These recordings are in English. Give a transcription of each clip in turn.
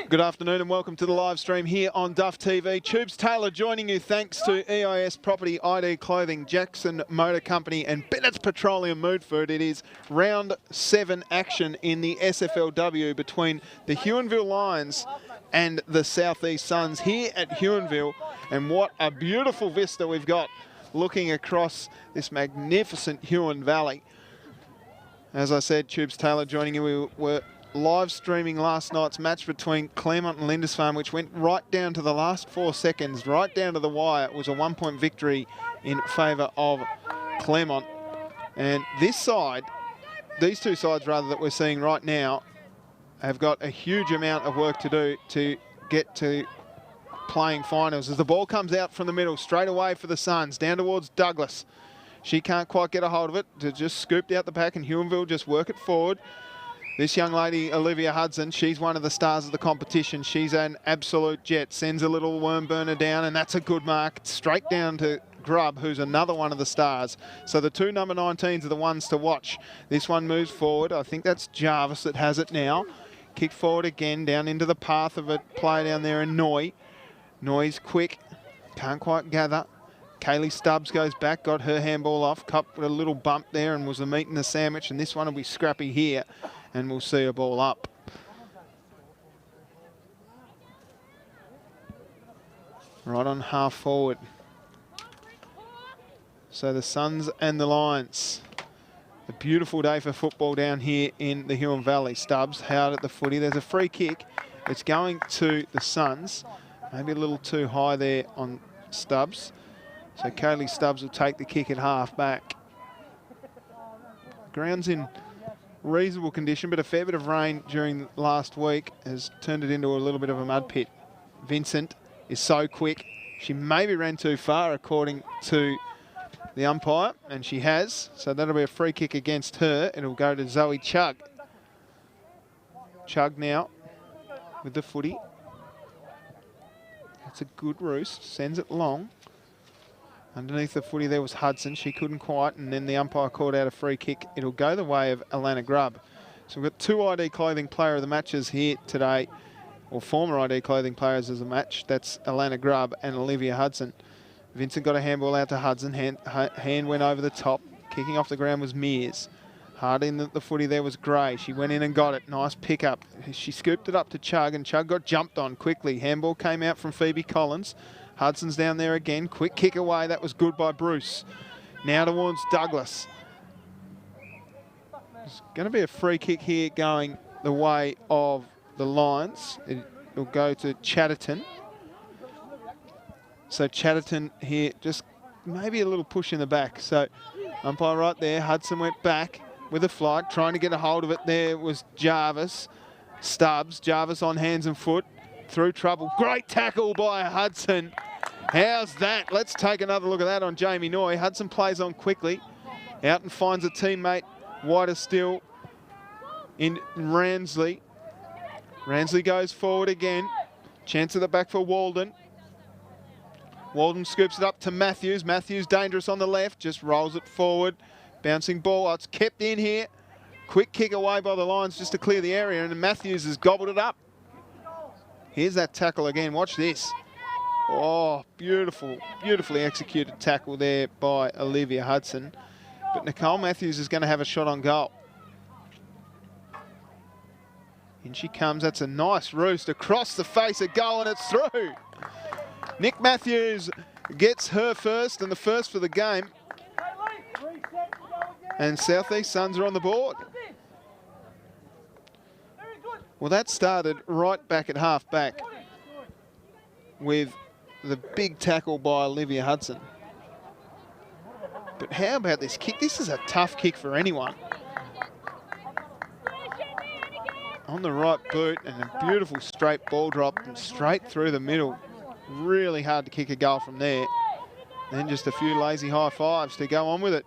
Good afternoon and welcome to the live stream here on Duff TV. Tubes Taylor joining you thanks to EIS Property, ID Clothing, Jackson Motor Company and Bennett's Petroleum Mood Food. It is round 7 action in the SFLW between the Huonville Lions and the Southeast Suns here at Huonville. And what a beautiful vista we've got looking across this magnificent Huon Valley. As I said, Tubes Taylor joining you. We were live streaming last night's match between Claremont and Lindisfarne, which went right down to the last 4 seconds, right down to the wire. It was a 1-point victory in favour of Claremont. And this side, these two sides rather, that we're seeing right now, have got a huge amount of work to do to get to playing finals. As the ball comes out from the middle, straight away for the Suns, down towards Douglas. She can't quite get a hold of it, to just scooped out the pack, and Huonville just work it forward. This young lady, Olivia Hudson, she's one of the stars of the competition. She's an absolute jet. Sends a little worm burner down, and that's a good mark. Straight down to Grubb, who's another one of the stars. So the two number 19s are the ones to watch. This one moves forward. I think that's Jarvis that has it now. Kick forward again, down into the path of a player down there in Noy. Noy's quick, can't quite gather. Kaylee Stubbs goes back, got her handball off, copped a little bump there and was the meat in the sandwich, and this one will be scrappy here. And we'll see a ball up. Right on half forward. So the Suns and the Lions. A beautiful day for football down here in the Huon Valley. Stubbs hard at the footy. There's a free kick. It's going to the Suns. Maybe a little too high there on Stubbs. So Kaylee Stubbs will take the kick at half back. Ground's in reasonable condition, but a fair bit of rain during last week has turned it into a little bit of a mud pit. Vincent is so quick. She maybe ran too far according to the umpire, and she has. So that'll be a free kick against her. It'll go to Zoe Chugg. Chugg now with the footy. That's a good roost. Sends it long. Underneath the footy there was Hudson. She couldn't quite, and then the umpire called out a free kick. It'll go the way of Alana Grubb. So we've got two ID Clothing player of the matches here today, or former ID Clothing players as a match. That's Alana Grubb and Olivia Hudson. Vincent got a handball out to Hudson. Hand went over the top. Kicking off the ground was Mears. Hard in the footy there was Gray. She went in and got it. Nice pickup. She scooped it up to Chugg, and Chugg got jumped on quickly. Handball came out from Phoebe Collins. Hudson's down there again. Quick kick away. That was good by Bruce. Now towards Douglas. There's going to be a free kick here going the way of the Lions. It'll go to Chatterton. So Chatterton here, just maybe a little push in the back. So umpire right there. Hudson went back with a flight, trying to get a hold of it. There was Jarvis. Stubbs. Jarvis on hands and foot. Through trouble. Great tackle by Hudson. How's that? Let's take another look at that on Jamie Noy. Hudson plays on quickly. Out and finds a teammate. Wider still in Ransley. Ransley goes forward again. Chance at the back for Walden. Walden scoops it up to Matthews. Matthews dangerous on the left. Just rolls it forward. Bouncing ball. Oh, it's kept in here. Quick kick away by the Lions just to clear the area. And Matthews has gobbled it up. Here's that tackle again. Watch this. Oh, beautiful, beautifully executed tackle there by Olivia Hudson. But Nicole Matthews is going to have a shot on goal. In she comes. That's a nice roost across the face of goal, and it's through. Nick Matthews gets her first, and the first for the game. And Southeast Suns are on the board. Well, that started right back at half back with the big tackle by Olivia Hudson. But how about this kick? This is a tough kick for anyone. On the right boot, and a beautiful straight ball drop and straight through the middle. Really hard to kick a goal from there. Then just a few lazy high fives to go on with it.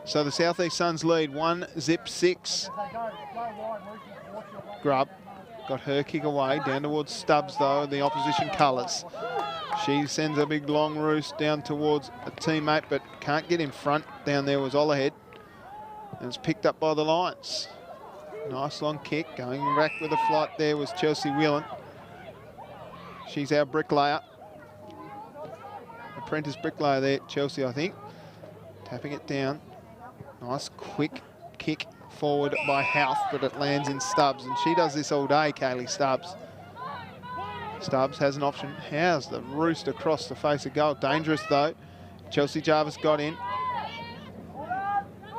So the Southeast Suns lead 1-6. Grubb got her kick away, down towards Stubbs though, the opposition colours. She sends a big long roost down towards a teammate, but can't get in front. Down there was Olahead. And it's picked up by the Lions. Nice long kick. Going back with a flight there was Chelsea Whelan. She's our bricklayer. Apprentice bricklayer there, Chelsea, I think. Tapping it down. Nice quick kick forward by Houth, but it lands in Stubbs. And she does this all day, Kaylee Stubbs. Stubbs has an option. How's the roost across the face of goal? Dangerous though. Chelsea Jarvis got in.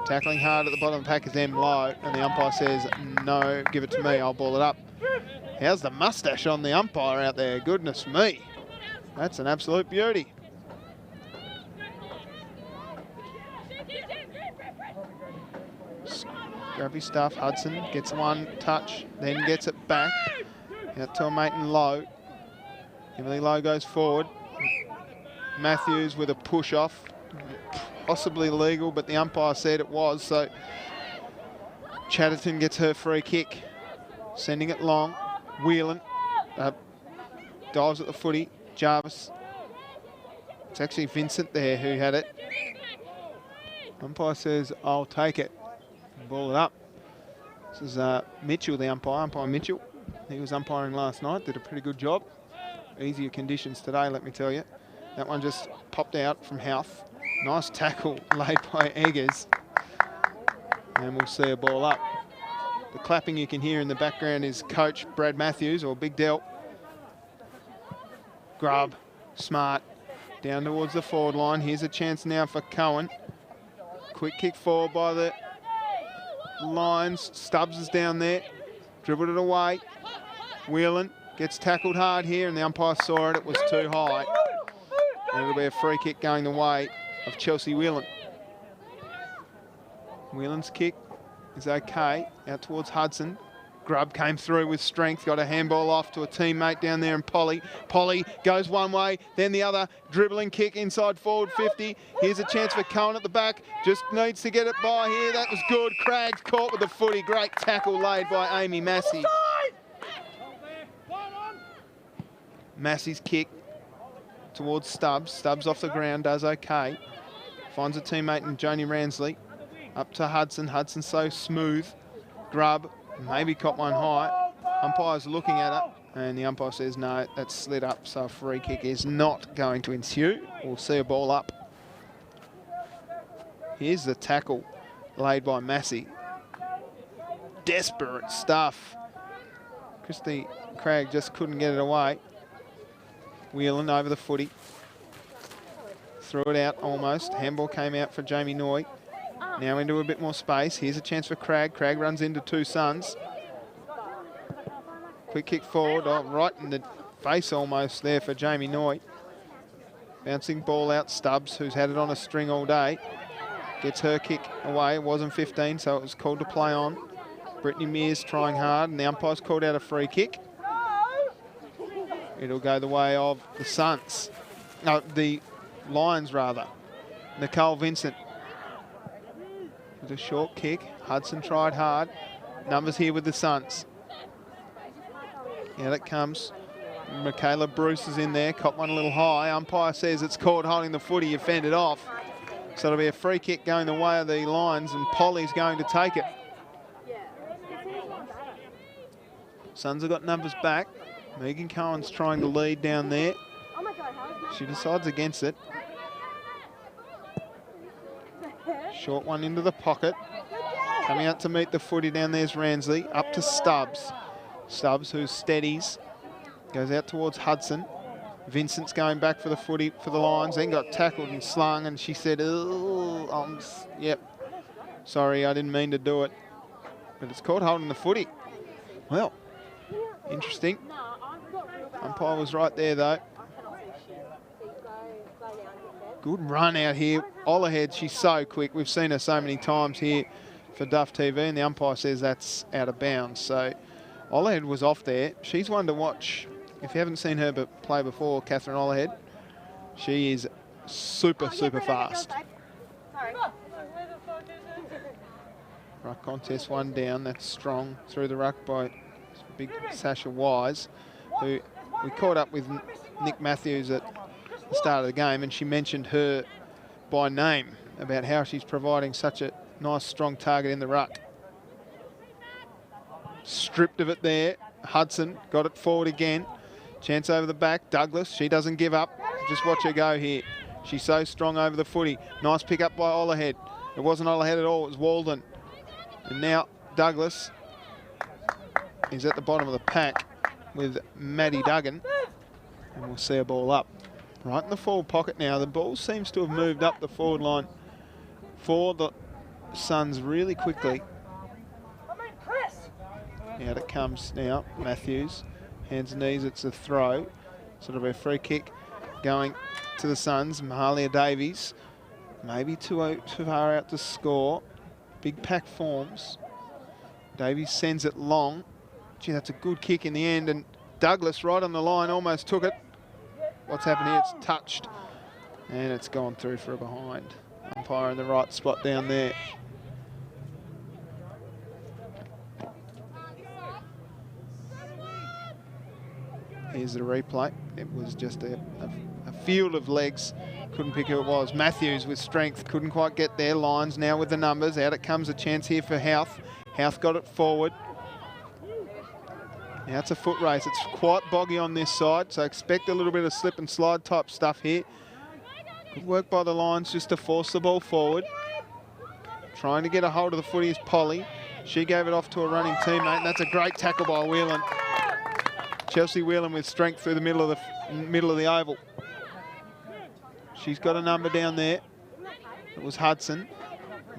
Tackling hard at the bottom of the pack is M low, and the umpire says, no, give it to me, I'll ball it up. How's the mustache on the umpire out there? Goodness me. That's an absolute beauty. Grabby stuff. Hudson gets one touch, then gets it back. Out to a mate in Low. Emily Low goes forward. Matthews with a push off. Possibly legal, but the umpire said it was, so Chatterton gets her free kick. Sending it long. Whelan dives at the footy. Jarvis. It's actually Vincent there who had it. Umpire says, I'll take it. Ball it up. This is Mitchell, the umpire Mitchell. He was umpiring last night, did a pretty good job. Easier conditions today, let me tell you. That one just popped out from Houth. Nice tackle laid by Eggers. And we'll see a ball up. The clapping you can hear in the background is coach Brad Matthews, or Big Del. Grub, smart, down towards the forward line. Here's a chance now for Cohen. Quick kick forward by the Lions. Stubbs is down there. Dribbled it away. Whelan gets tackled hard here, and the umpire saw it. It was too high. And it'll be a free kick going the way of Chelsea Whelan. Whelan's kick is okay. Out towards Hudson. Grubb came through with strength, got a handball off to a teammate down there, and Polly. Polly goes one way, then the other. Dribbling kick inside forward 50. Here's a chance for Cohen at the back. Just needs to get it by here. That was good. Craggs caught with the footy. Great tackle laid by Amy Massey. Massey's kick towards Stubbs. Stubbs off the ground, does okay. Finds a teammate in Joni Ransley. Up to Hudson. Hudson so smooth. Grubb maybe caught one high. Umpire's looking at it, and the umpire says no, that's slid up, so a free kick is not going to ensue. We'll see a ball up. Here's the tackle laid by Massey. Desperate stuff. Christy Cragg just couldn't get it away. Whelan over the footy. Threw it out almost. Handball came out for Jamie Noy. Now into a bit more space. Here's a chance for Cragg. Cragg runs into two Suns. Quick kick forward. Oh, right in the face almost there for Jamie Noy. Bouncing ball out. Stubbs, who's had it on a string all day, gets her kick away. It wasn't 15, so it was called to play on. Brittany Mears trying hard, and the umpire's called out a free kick. It'll go the way of the Suns. No, the Lions, rather. Nicole Vincent with a short kick. Hudson tried hard. Numbers here with the Suns. Out it comes. Michaela Bruce is in there. Caught one a little high. Umpire says it's caught holding the footy. You fended off. So it'll be a free kick going the way of the Lions, and Polly's going to take it. Suns have got numbers back. Megan Cohen's trying to lead down there. She decides against it. Short one into the pocket. Coming out to meet the footy down there's Ransley. Up to Stubbs. Stubbs, who steadies. Goes out towards Hudson. Vincent's going back for the footy for the Lions. Then got tackled and slung, and she said, oh, yep. Sorry, I didn't mean to do it. But it's caught holding the footy. Well, interesting. Umpire was right there, though. Good run out here. Olahead, she's so quick. We've seen her so many times here for Duff TV, and the umpire says that's out of bounds. So Olahead was off there. She's one to watch. If you haven't seen her play before, Catherine Olahead, she is super, super fast. Ruck contest, one down. That's strong through the ruck by big Sasha Wise, who we caught up with Nick Matthews at the start of the game, and she mentioned her by name about how she's providing such a nice, strong target in the ruck. Stripped of it there. Hudson got it forward again. Chance over the back. Douglas, she doesn't give up. Just watch her go here. She's so strong over the footy. Nice pick up by Olahead. It wasn't Olahead at all, it was Walden. And now Douglas is at the bottom of the pack with Maddie Duggan. And we'll see a ball up. Right in the forward pocket now. The ball seems to have moved up the forward line for the Suns really quickly. Out it comes now, Matthews. Hands and knees, it's a throw. Sort of a free kick going to the Suns. Mahalia Davies, maybe too far out to score. Big pack forms. Davies sends it long. Gee, that's a good kick in the end. And Douglas right on the line, almost took it. What's happened here? It's touched. And it's gone through for a behind. Umpire in the right spot down there. Here's the replay. It was just a field of legs. Couldn't pick who it was. Matthews with strength. Couldn't quite get there. Lions now with the numbers. Out it comes, a chance here for Houth. Houth got it forward. Now it's a foot race. It's quite boggy on this side, so expect a little bit of slip and slide type stuff here. Good work by the Lions just to force the ball forward. Trying to get a hold of the footy is Polly. She gave it off to a running teammate, and that's a great tackle by Whelan. Chelsea Whelan with strength through the middle of the oval. She's got a number down there. It was Hudson.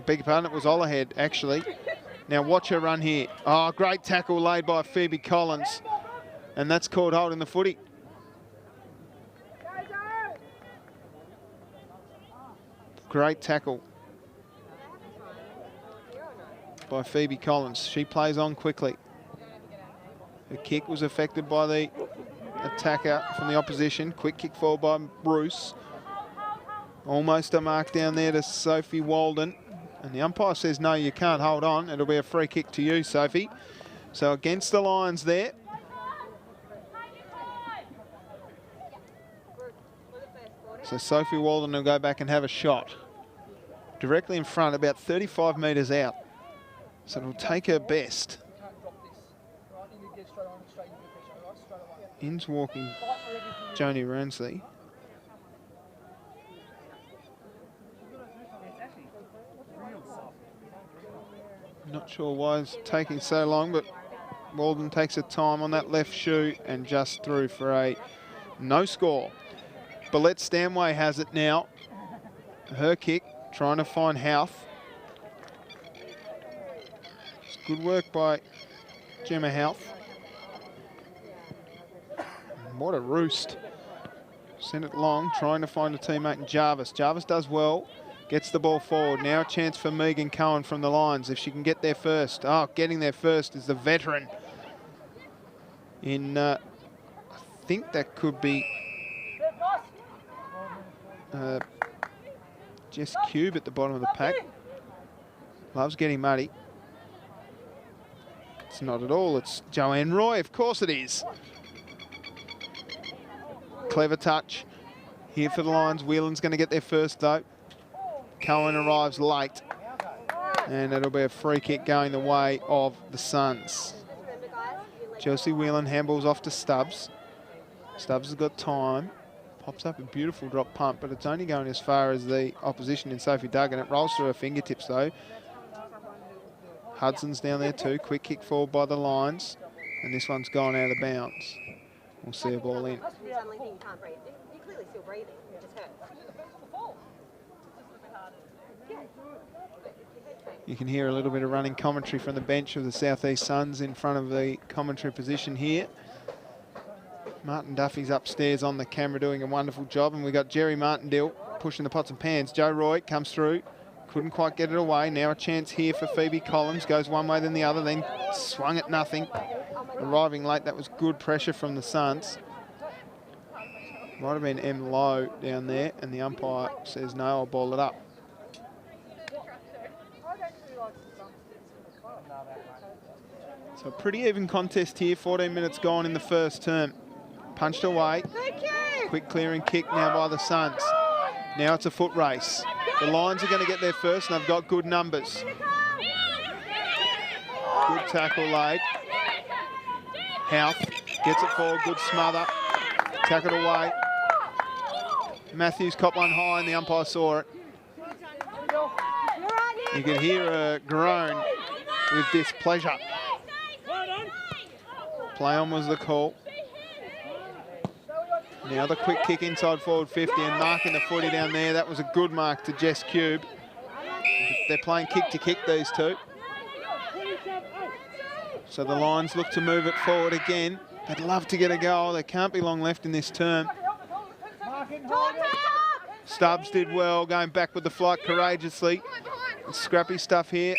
Beg your pardon, it was Olahead, actually. Now watch her run here. Oh, great tackle laid by Phoebe Collins. And that's called holding the footy. Great tackle by Phoebe Collins. She plays on quickly. The kick was affected by the attacker from the opposition. Quick kick forward by Bruce. Almost a mark down there to Sophie Walden. And the umpire says, no, you can't hold on. It'll be a free kick to you, Sophie. So against the Lions there. So Sophie Walden will go back and have a shot. Directly in front, about 35 metres out. So it'll take her best. In's walking Joni Ransley. Not sure why it's taking so long, but Walden takes her time on that left shoe and just through for a no score. Billette Stanway has it now. Her kick, trying to find Houth. It's good work by Gemma Houth. What a roost. Send it long, trying to find a teammate in Jarvis. Jarvis does well, gets the ball forward. Now a chance for Megan Cohen from the Lions, if she can get there first. Oh, getting there first is the veteran. I think that could be Jess Cube at the bottom of the pack. Loves getting muddy. It's not at all, it's Joanne Roy, of course it is. Clever touch here for the Lions. Whelan's going to get there first though. Cohen arrives late. And it'll be a free kick going the way of the Suns. Chelsea Whelan handballs off to Stubbs. Stubbs has got time. Pops up a beautiful drop pump, but it's only going as far as the opposition in Sophie Duggan. It rolls through her fingertips though. Hudson's down there too. Quick kick forward by the Lions. And this one's gone out of bounds. We'll see a ball in. You can hear a little bit of running commentary from the bench of the South East Suns in front of the commentary position here. Martin Duffy's upstairs on the camera doing a wonderful job, and we've got Jerry Martindale pushing the pots and pans. Joe Roy comes through, couldn't quite get it away. Now a chance here for Phoebe Collins, goes one way then the other, then swung at nothing. Arriving late, that was good pressure from the Suns. Might have been M. Lowe down there, and the umpire says no, I'll ball it up. So a pretty even contest here, 14 minutes gone in the first term. Punched away, quick clearing kick now by the Suns. Now it's a foot race. The Lions are going to get there first, and they've got good numbers. Good tackle laid. Houth Gets it forward, good smother. Tack it away. Matthews caught one high and the umpire saw it. You could hear a groan with displeasure. Play on was the call. Now the quick kick inside forward 50 and marking the footy down there. That was a good mark to Jess Cube. They're playing kick to kick, these two. So the Lions look to move it forward again. They'd love to get a goal. There can't be long left in this term. Stubbs did well, going back with the flight courageously. It's scrappy stuff here.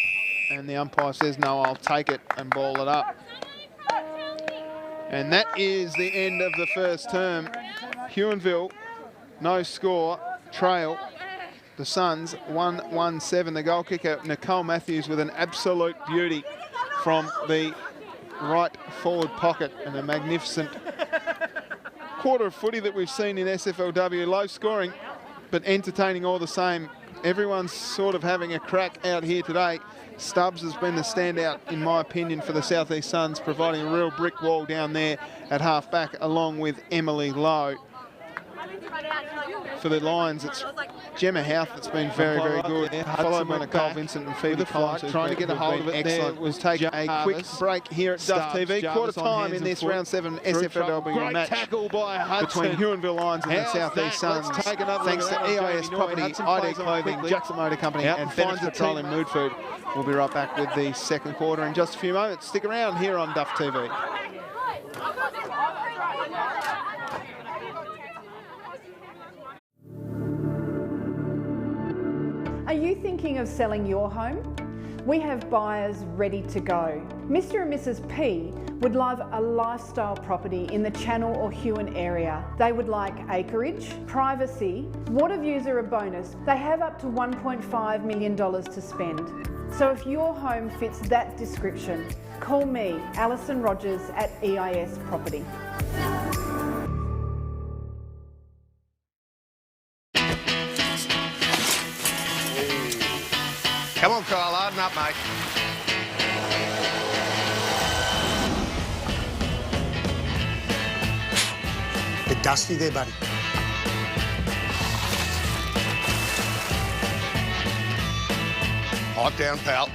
And the umpire says, no, I'll take it and ball it up. And that is the end of the first term. Huonville, no score, trail. The Suns 1-1-7. The goal kicker, Nicole Matthews, with an absolute beauty from the right forward pocket, and a magnificent quarter of footy that we've seen in SFLW. Low scoring, but entertaining all the same. Everyone's sort of having a crack out here today. Stubbs has been the standout, in my opinion, for the South East Suns, providing a real brick wall down there at half-back, along with Emily Lowe. For the Lions, it's Gemma Houth that's been very, very good. Followed by Nicole Vincent and Phoebe Collins, trying to get a hold of it. Excellent. We'll take a quick break here at Duff TV. Quarter time in this round 7 SFLW match between Huonville Lions and the South East Suns. Thanks to EIS Property, ID Clothing, Jackson Motor Company and Bennett Petroleum Mood Food. We'll be right back with the second quarter in just a few moments. Stick around here on Duff TV. Are you thinking of selling your home? We have buyers ready to go. Mr. and Mrs. P would love a lifestyle property in the Channel or Huon area. They would like acreage, privacy, water views are a bonus. They have up to $1.5 million to spend. So if your home fits that description, call me, Alison Rogers at EIS Property. Come on, Kyle, harden up, mate. Bit dusty there, buddy. Pipe down, pal.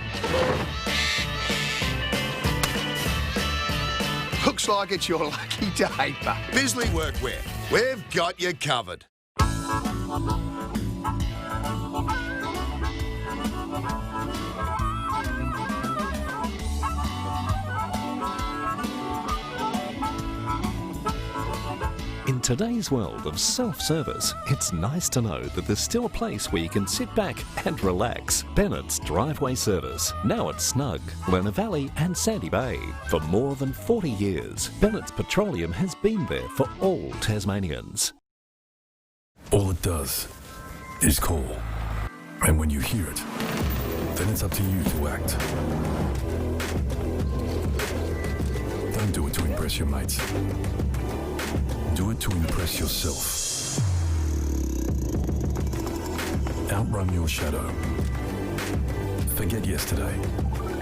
Looks like it's your lucky day, but Bisley Workwear. We've got you covered. In today's world of self-service, it's nice to know that there's still a place where you can sit back and relax. Bennett's Driveway Service, now at Snug, Lerner Valley and Sandy Bay. For more than 40 years, Bennett's Petroleum has been there for all Tasmanians. All it does is call. And when you hear it, then it's up to you to act. Don't do it to impress your mates. Do it to impress yourself. Outrun your shadow. Forget yesterday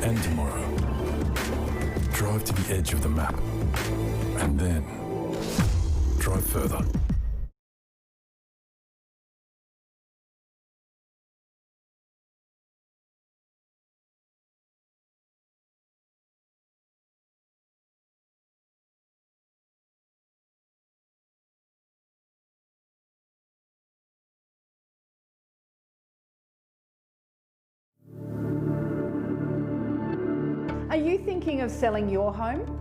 and tomorrow. Drive to the edge of the map. And then drive further. Are you thinking of selling your home?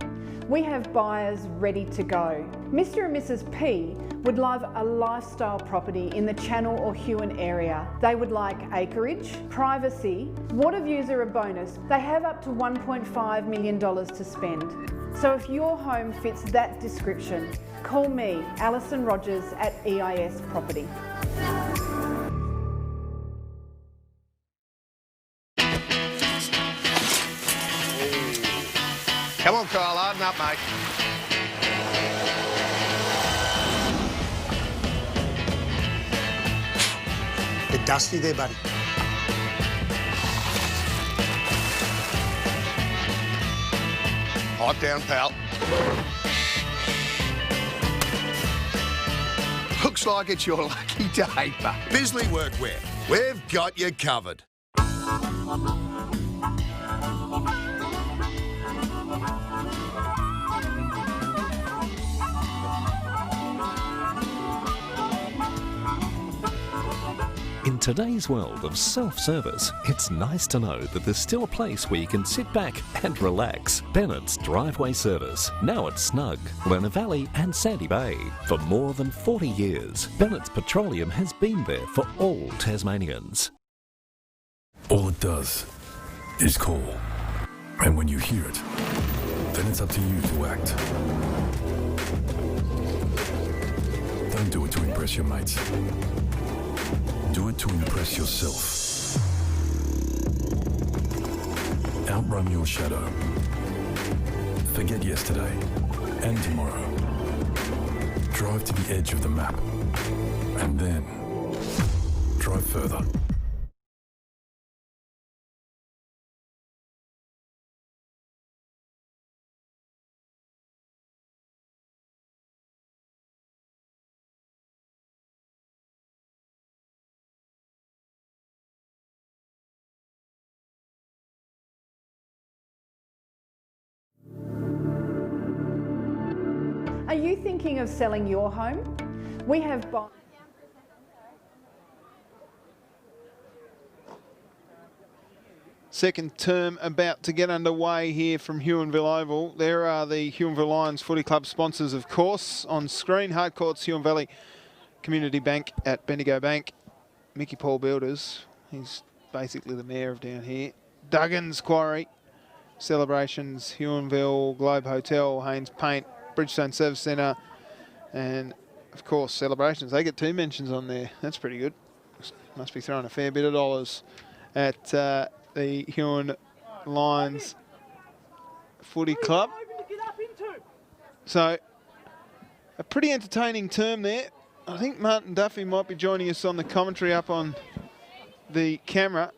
We have buyers ready to go. Mr. and Mrs. P would love a lifestyle property in the Channel or Huon area. They would like acreage, privacy, water views are a bonus. They have up to $1.5 million to spend. So if your home fits that description, call me, Alison Rogers at EIS Property. Come on, Kyle, harden up, mate. Bit dusty there, buddy. Pipe down, pal. Looks like it's your lucky day, but Bisley Workwear, we've got you covered. In today's world of self-service, it's nice to know that there's still a place where you can sit back and relax. Bennett's Driveway Service, now at Snug, Lerner Valley and Sandy Bay. For more than 40 years, Bennett's Petroleum has been there for all Tasmanians. All it does is call. And when you hear it, then it's up to you to act. Don't do it to impress your mates. Do it to impress yourself. Outrun your shadow. Forget yesterday and tomorrow. Drive to the edge of the map. And then drive further. Are you thinking of selling your home? We have Second term about to get underway here from Huonville Oval. There are the Huonville Lions Footy Club sponsors, of course. On screen, Hardcourts, Huon Valley Community Bank at Bendigo Bank. Mickey Paul Builders, he's basically the mayor of down here. Duggan's Quarry, Celebrations, Huonville, Globe Hotel, Haynes Paint, Bridgestone Service Centre, and of course Celebrations. They get 2 mentions on there. That's pretty good. Must be throwing a fair bit of dollars at the Huon Lions Footy Club. So a pretty entertaining term there. I think Martin Duffy might be joining us on the commentary up on the camera.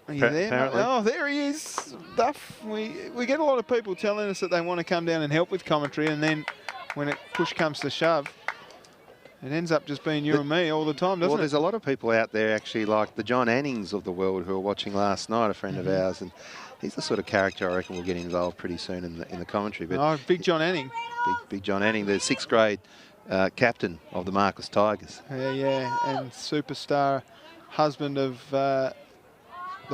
Are you there? Apparently. Oh, there he is, Duff. We get a lot of people telling us that they want to come down and help with commentary, and then when it push comes to shove, it ends up just being you and me all the time, doesn't Well, it? there's a lot of people out there actually like the John Annings of the world who were watching last night, a friend of ours, and he's the sort of character I reckon will get involved pretty soon in the commentary. But Oh, big John Anning. big John Anning, the 6th grade captain of the Marcus Tigers. Yeah, and superstar husband of the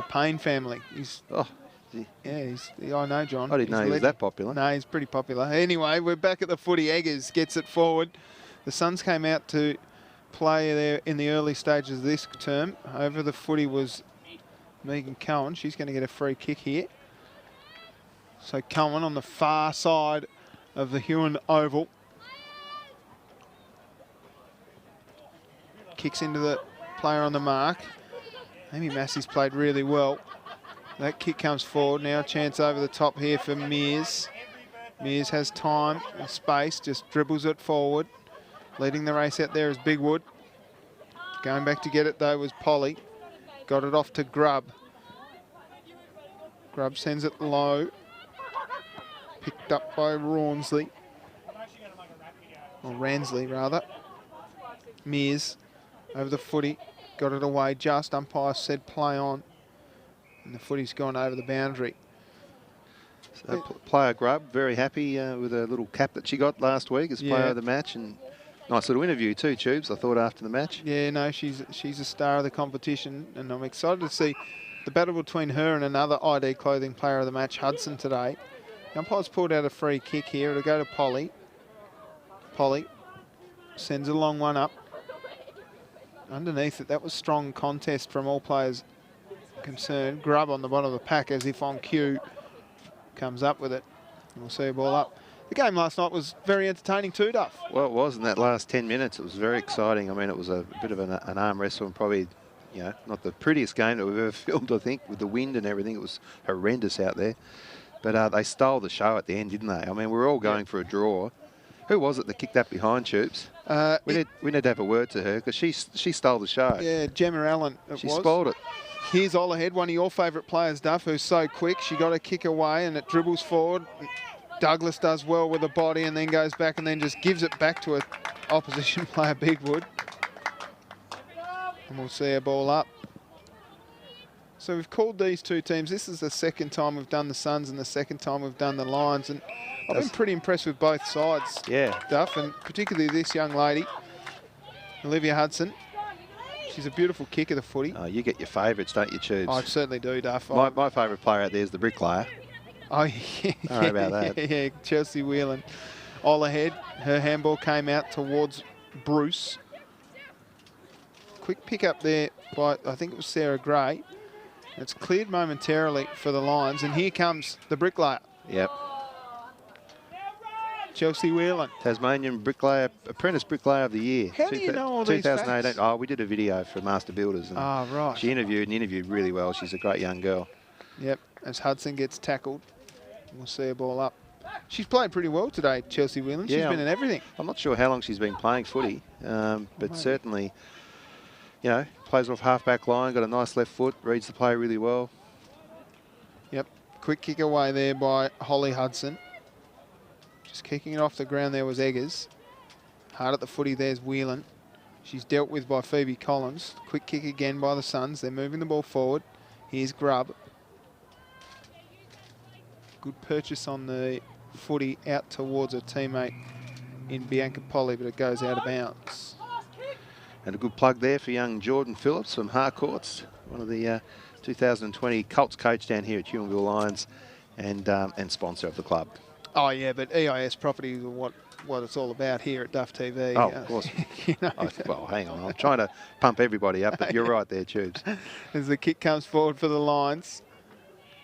Payne family. He's I know John. I didn't know he was that popular. No, he's pretty popular. Anyway, we're back at the footy. Eggers gets it forward. The Suns came out to play there in the early stages of this term. Over the footy was Megan Cohen. She's going to get a free kick here. So Cohen on the far side of the Huon Oval. Kicks into the player on the mark. Amy Massey's played really well. That kick comes forward. Now a chance over the top here for Mears. Mears has time and space, just dribbles it forward. Leading the race out there is Bigwood. Going back to get it though was Polly. Got it off to Grubb. Grubb sends it low. Picked up by Rawnsley. Or Ransley rather. Mears over the footy. Got it away just. Umpire said play on. And the footy's gone over the boundary. So player Grubb, very happy with a little cap that she got last week as player of the match, and nice little interview too, Tubes, I thought, after the match. Yeah, no, she's a star of the competition, and I'm excited to see the battle between her and another ID Clothing player of the match, Hudson, today. The umpire's pulled out a free kick here. It'll go to Polly. Polly sends a long one up. Underneath it, that was strong contest from all players concerned. Grubb on the bottom of the pack as if on cue. Comes up with it. We'll see a ball up. The game last night was very entertaining too, Duff. Well, it was in that last 10 minutes. It was very exciting. I mean, it was a bit of an arm wrestle and probably, you know, not the prettiest game that we've ever filmed, I think, with the wind and everything. It was horrendous out there. But they stole the show at the end, didn't they? I mean, we were all going for a draw. Who was it that kicked that behind, Tubes? We need to have a word to her because she stole the show. Yeah, Gemma Allen. She spoiled it. Here's Olahead, one of your favourite players, Duff, who's so quick. She got a kick away and it dribbles forward. Douglas does well with the body and then goes back and then just gives it back to her opposition player Bigwood. And we'll see a ball up. So we've called these two teams. This is the second time we've done the Suns and the second time we've done the Lions. And I've been pretty impressed with both sides, Yeah. Duff, and particularly this young lady, Olivia Hudson. She's a beautiful kick of the footy. Oh, you get your favourites, don't you, Tubes? I certainly do, Duff. My favourite player out there is the bricklayer. Oh, yeah. Sorry about that. Yeah, Chelsea Whelan. All ahead. Her handball came out towards Bruce. Quick pick up there by, I think it was Sarah Gray. It's cleared momentarily for the Lions, and here comes the bricklayer. Yep. Chelsea Whelan. Tasmanian bricklayer, apprentice bricklayer of the year. How do you know all these 2018. facts? Oh, we did a video for Master Builders. And Right. she interviewed really well. She's a great young girl. Yep, as Hudson gets tackled. We'll see a ball up. She's played pretty well today, Chelsea Whelan. She's been in everything. I'm not sure how long she's been playing footy, but certainly, you know, plays off half-back line, got a nice left foot, reads the play really well. Yep, quick kick away there by Holly Hudson. Just kicking it off the ground there was Eggers. Hard at the footy, there's Whelan. She's dealt with by Phoebe Collins. Quick kick again by the Suns. They're moving the ball forward. Here's Grubb. Good purchase on the footy out towards her teammate in Bianca Polly, but it goes out of bounds. And a good plug there for young Jordan Phillips from Harcourts, one of the 2020 Colts coach down here at Huonville Lions and sponsor of the club. Oh, yeah, but EIS property is what it's all about here at Duff TV. Oh, of course. You know, Well, hang on. I'm trying to pump everybody up, but you're right there, Tubes. as the kick comes forward for the Lions,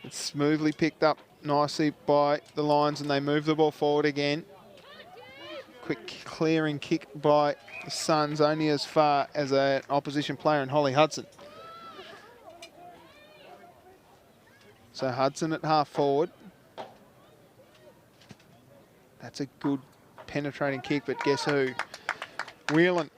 it's smoothly picked up nicely by the Lions, and they move the ball forward again. Quick clearing kick by the Suns, only as far as an opposition player in Holly Hudson. So Hudson at half forward. That's a good penetrating kick, but guess who? Whelan,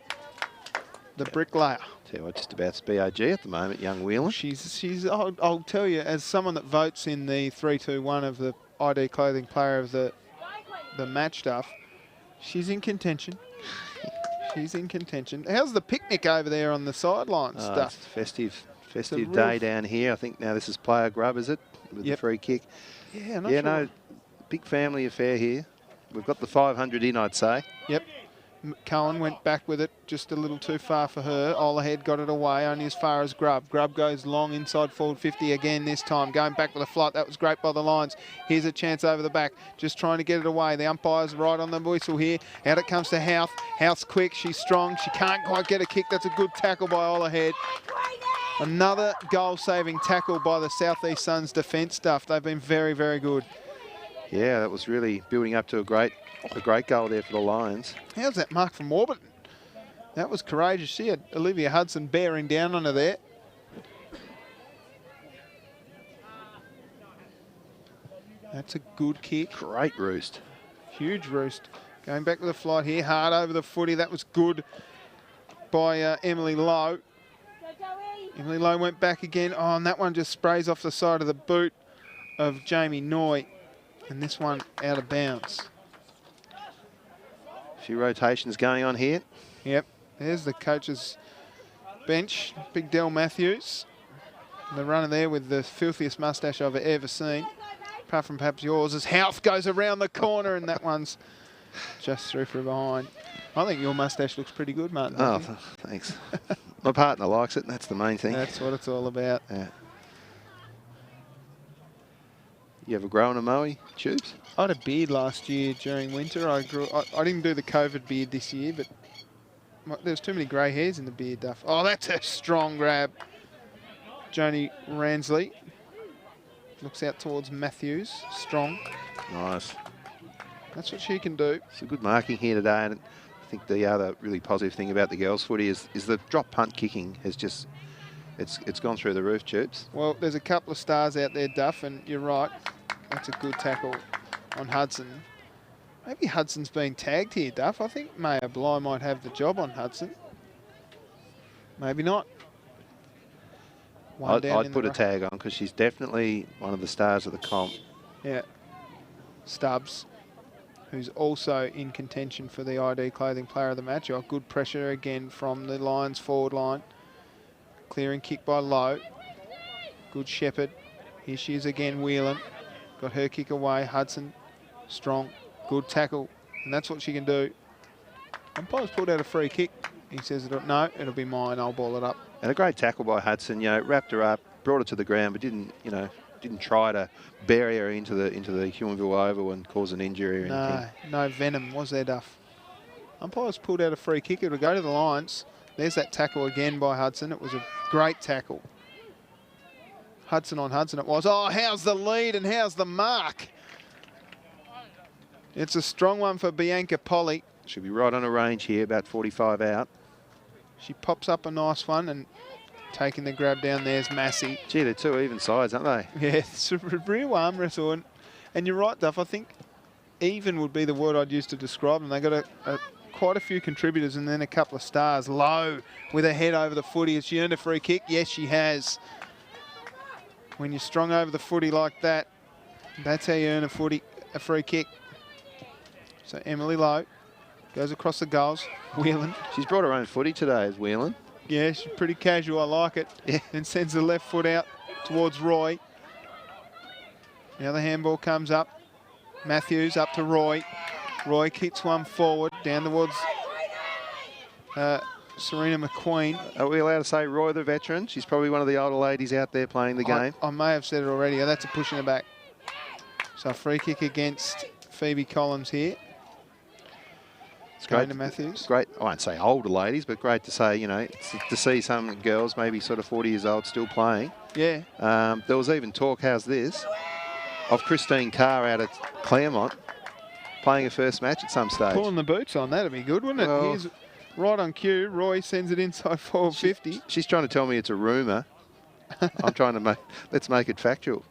the bricklayer. Tell you what, just about BOG at the moment, young Whelan. She's. I'll tell you, as someone that votes in the 3-2-1 of the ID Clothing Player of the match stuff, she's in contention. She's in contention. How's the picnic over there on the sidelines stuff? It's festive day down here. I think now this is player grub, is it? With the free kick. Yeah, Yeah, no, big family affair here. We've got the 500 in, I'd say. Yep. Cohen went back with it, just a little too far for her. Olahead got it away, only as far as Grubb. Grubb goes long inside forward 50 again this time. Going back with a flight. That was great by the Lions. Here's a chance over the back. Just trying to get it away. The umpire's right on the whistle here. Out it comes to Houth. Houth's quick. She's strong. She can't quite get a kick. That's a good tackle by Olahead. Another goal-saving tackle by the South East Suns defence stuff. They've been very, very good. Yeah, that was really building up to a great goal there for the Lions. How's that mark from Warburton? That was courageous. She had Olivia Hudson bearing down on her there. That's a good kick. Great roost. Huge roost. Going back with a flight here. Hard over the footy. That was good by Emily Lowe. Emily Lowe went back again. Oh, and that one just sprays off the side of the boot of Jamie Noy. And this one out of bounds. A few rotations going on here. Yep. There's the coach's bench. Big Del Matthews. The runner there with the filthiest moustache I've ever seen. Apart from perhaps yours, as Houth goes around the corner, and that one's just through from behind. I think your moustache looks pretty good, Martin. Oh, thanks. My partner likes it, and that's the main thing. That's what it's all about. Yeah. You ever growing a moe, Tubes? I had a beard last year during winter. I didn't do the COVID beard this year, but there's too many grey hairs in the beard, Duff. Oh, that's a strong grab. Joni Ransley looks out towards Matthews. Strong. Nice. That's what she can do. Some good marking here today, and I think the other really positive thing about the girls' footy is the drop punt kicking has just it's gone through the roof, Tubes. Well, there's a couple of stars out there, Duff, and you're right. That's a good tackle on Hudson. Maybe Hudson's been tagged here, Duff. I think Maya Bly might have the job on Hudson. Maybe not. I'd put a tag on because she's definitely one of the stars of the comp. Yeah. Stubbs. who's also in contention for the ID Clothing Player of the Match. Oh, good pressure again from the Lions forward line. Clearing kick by Lowe. Good Shepherd. Here she is again, Whelan. Got her kick away. Hudson, strong. Good tackle. And that's what she can do. Umpire's pulled out a free kick. He says, no, it'll be mine. I'll ball it up. And a great tackle by Hudson. You know, wrapped her up, brought her to the ground, but didn't try to bury her into the Huonville Oval and cause an injury or anything. No venom, was there, Duff? Umpire's pulled out a free kick. It'll go to the Lions. There's that tackle again by Hudson. It was a great tackle. Hudson on Hudson it was. Oh, how's the lead and how's the mark? It's a strong one for Bianca Polly. Should be right on a range here, about 45 out. She pops up a nice one and taking the grab down there's Massey. Gee, they're two even sides, aren't they? Yeah, it's a real arm wrestle. And you're right, Duff. I think even would be the word I'd use to describe them. They got quite a few contributors and then a couple of stars. Low with her head over the footy. Has she earned a free kick? Yes, she has. When you're strong over the footy like that, that's how you earn a free kick. So Emily Lowe goes across the goals. Whelan. She's brought her own footy today, is Whelan. Yeah, she's pretty casual. I like it. Yeah. Then sends the left foot out towards Roy. Now the handball comes up. Matthews up to Roy. Roy kicks one forward down towards Serena McQueen. Are we allowed to say Roy the veteran? She's probably one of the older ladies out there playing the game. I may have said it already. Oh, that's a push in the back. So a free kick against Phoebe Collins here. It's Going great to Matthews. Great, I won't say older ladies, but great to say, to see some girls maybe sort of 40 years old still playing. Yeah. There was even talk, how's this, of Christine Carr out at Claremont playing her first match at some stage. Pulling the boots on, that'd be good, wouldn't it? Well, Here's right on cue. Roy sends it inside forward 50. She's trying to tell me it's a rumour. I'm trying to let's make it factual.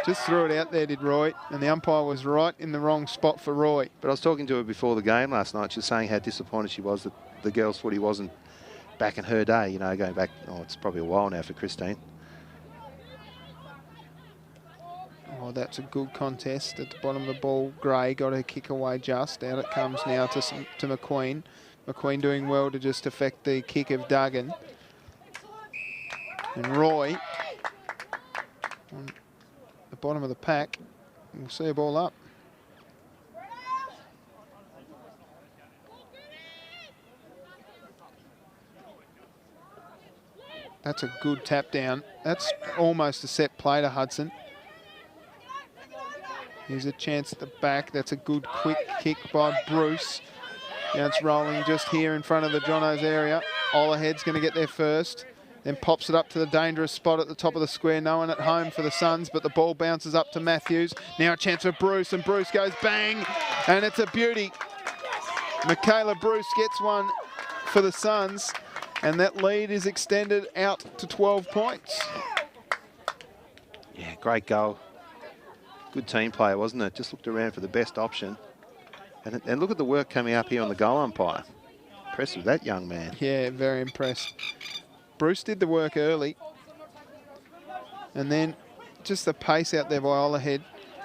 Just threw it out there, did Roy, and the umpire was right in the wrong spot for Roy. But I was talking to her before the game last night. She was saying how disappointed she was that the girls' footy wasn't back in her day, going back, it's probably a while now for Christine. Oh, that's a good contest. At the bottom of the ball, Gray got her kick away just. Out it comes now to McQueen. McQueen doing well to just affect the kick of Duggan. And Roy, on the bottom of the pack, we'll see a ball up. That's a good tap down. That's almost a set play to Hudson. Here's a chance at the back. That's a good quick kick by Bruce. Now it's rolling just here in front of the Jono's area. Olahead's going to get there first. Then pops it up to the dangerous spot at the top of the square. No one at home for the Suns, but the ball bounces up to Matthews. Now a chance for Bruce, and Bruce goes bang, and it's a beauty. Michaela Bruce gets one for the Suns, and that lead is extended out to 12 points. Yeah, great goal. Good team player, wasn't it? Just looked around for the best option. And look at the work coming up here on the goal umpire. Impressed with that young man. Yeah, very impressed. Bruce did the work early. And then just the pace out there by Olahead.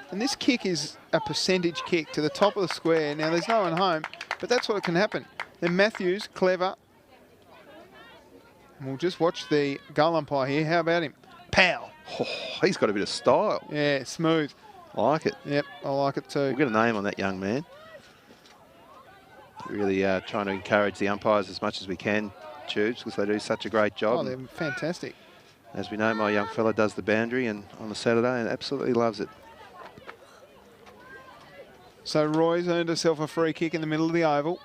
And this kick is a percentage kick to the top of the square. Now, there's no one home, but that's what can happen. Then Matthews, clever. And we'll just watch the goal umpire here. How about him? Pow. Oh, he's got a bit of style. Yeah, smooth. I like it. Yep, I like it too. We'll get a name on that young man. Really trying to encourage the umpires as much as we can, Tubes, because they do such a great job. Oh, they're fantastic. As we know, my young fella does the boundary and on a Saturday and absolutely loves it. So Roy's earned herself a free kick in the middle of the oval.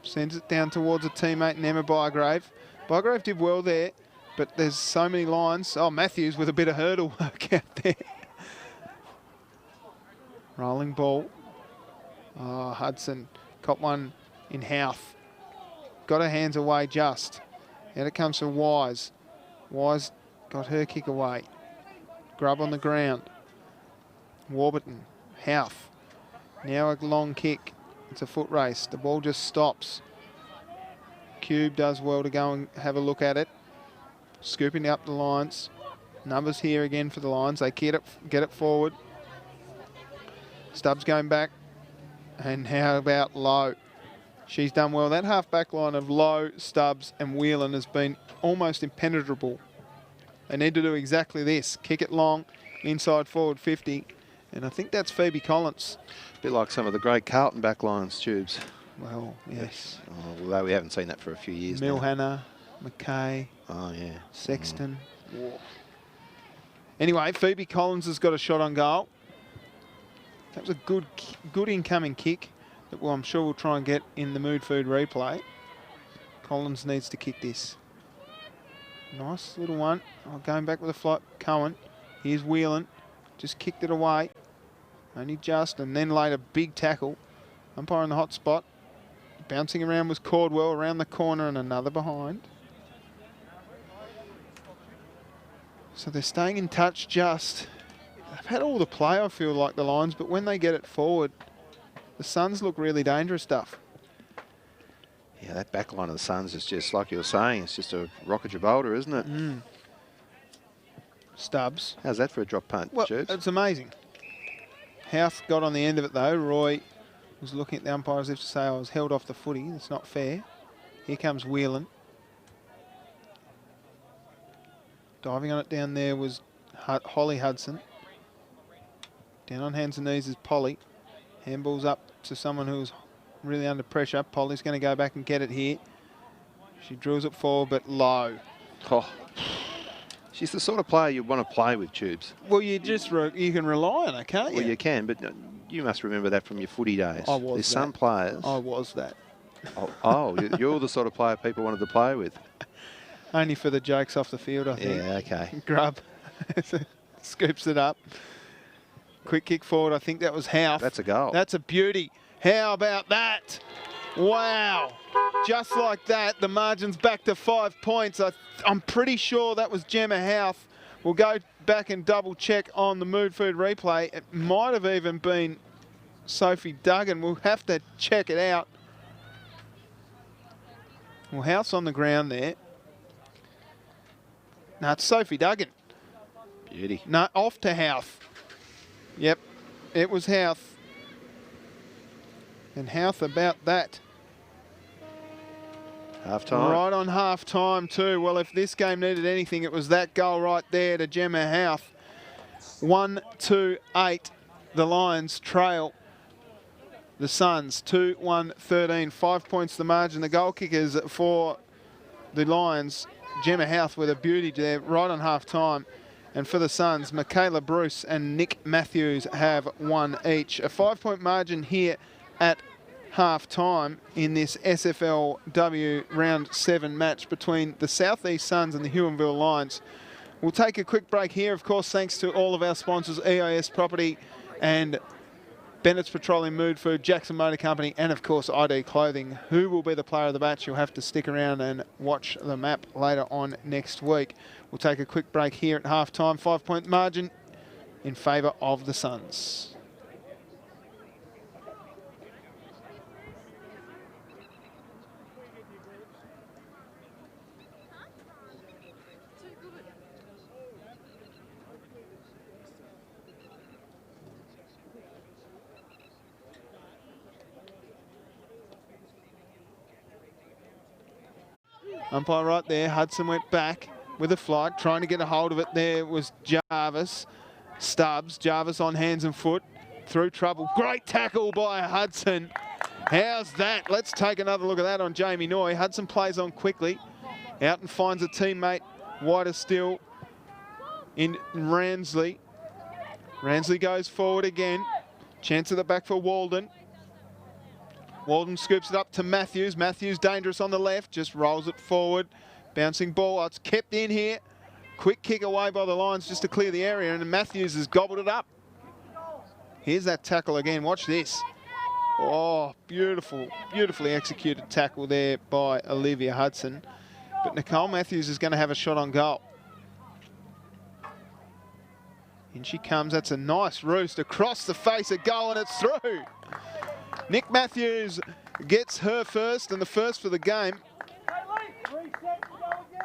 Sends it down towards a teammate, Emma Bygrave. Bygrave did well there, but there's so many lines. Oh, Matthews with a bit of hurdle work out there. Rolling ball. Oh, Hudson caught one in Houth. Got her hands away just. Out it comes from Wise. Wise got her kick away. Grub on the ground. Warburton. Houth. Now a long kick. It's a foot race. The ball just stops. Cube does well to go and have a look at it. Scooping up the lines. Numbers here again for the Lions. They get it forward. Stubbs going back. And how about Lowe? She's done well. That half-back line of Lowe, Stubbs and Whelan has been almost impenetrable. They need to do exactly this. Kick it long, inside forward 50. And I think that's Phoebe Collins. A bit like some of the great Carlton backlines, Tubes. Well, yes. Oh, although we haven't seen that for a few years now. Milhana, McKay. Oh, yeah. Sexton. Anyway, Phoebe Collins has got a shot on goal. That was a good incoming kick that I'm sure we'll try and get in the Mood Food replay. Collins needs to kick this. Nice little one. Oh, going back with a flight. Cohen. Here's Whelan. Just kicked it away. Only just. And then laid a big tackle. Umpire in the hot spot. Bouncing around was Cordwell around the corner and another behind. So they're staying in touch just. They've had all the play, I feel like, the Lions, but when they get it forward, the Suns look really dangerous stuff. Yeah, that back line of the Suns is just, like you were saying, it's just a rock of Gibraltar, isn't it? Mm. Stubbs. How's that for a drop punt, Well, Jubes? it's amazing. Houth got on the end of it, though. Roy was looking at the umpire as if to say, I was held off the footy. That's not fair. Here comes Whelan. Diving on it down there was Holly Hudson. Down on hands and knees is Polly. Handball's up to someone who's really under pressure. Polly's going to go back and get it here. She drills it forward, but low. Oh. She's the sort of player you want to play with, Tubes. Well, you can rely on her, can't you? Well, you can, but you must remember that from your footy days. I was There's some players. I was that. You're the sort of player people wanted to play with. Only for the jokes off the field, I think. Yeah, okay. Grub scoops it up. Quick kick forward. I think that was Houth. That's a goal. That's a beauty. How about that? Wow. Just like that, the margin's back to 5 points. I'm pretty sure that was Gemma Houth. We'll go back and double check on the Mood Food replay. It might have even been Sophie Duggan. We'll have to check it out. Well, Houth's on the ground there. No, it's Sophie Duggan. Beauty. No, off to Houth. Yep, it was Houth. And Houth about that. Half time. Right on half time too. Well, if this game needed anything, it was that goal right there to Gemma Houth. 1-2-8. The Lions trail the Suns 2-1-13. 5 points the margin. The goal kickers for the Lions, Gemma Houth with a beauty there right on half time. And for the Suns, Michaela Bruce and Nick Matthews have one each. A 5 point margin here at half time in this SFLW round 7 match between the South East Suns and the Huonville Lions. We'll take a quick break here, of course, thanks to all of our sponsors, EIS Property and Bennett's Petroleum Mood Food, Jackson Motor Company, and of course ID Clothing. Who will be the player of the match? You'll have to stick around and watch the map later on next week. We'll take a quick break here at half time. 5 point margin in favour of the Suns. Umpire right there. Hudson went back with a flight, trying to get a hold of it. There was Jarvis. Stubbs. Jarvis on hands and foot. Through trouble. Great tackle by Hudson. How's that? Let's take another look at that on Jamie Noy. Hudson plays on quickly. Out and finds a teammate. Wider still in Ransley. Ransley goes forward again. Chance at the back for Walden. Walden scoops it up to Matthews. Matthews dangerous on the left, just rolls it forward. Bouncing ball, it's kept in here. Quick kick away by the Lions just to clear the area, and Matthews has gobbled it up. Here's that tackle again, watch this. Oh, beautiful, beautifully executed tackle there by Olivia Hudson. But Nicole Matthews is going to have a shot on goal. In she comes, that's a nice roost across the face, a goal, and it's through. Nick Matthews gets her first, and the first for the game.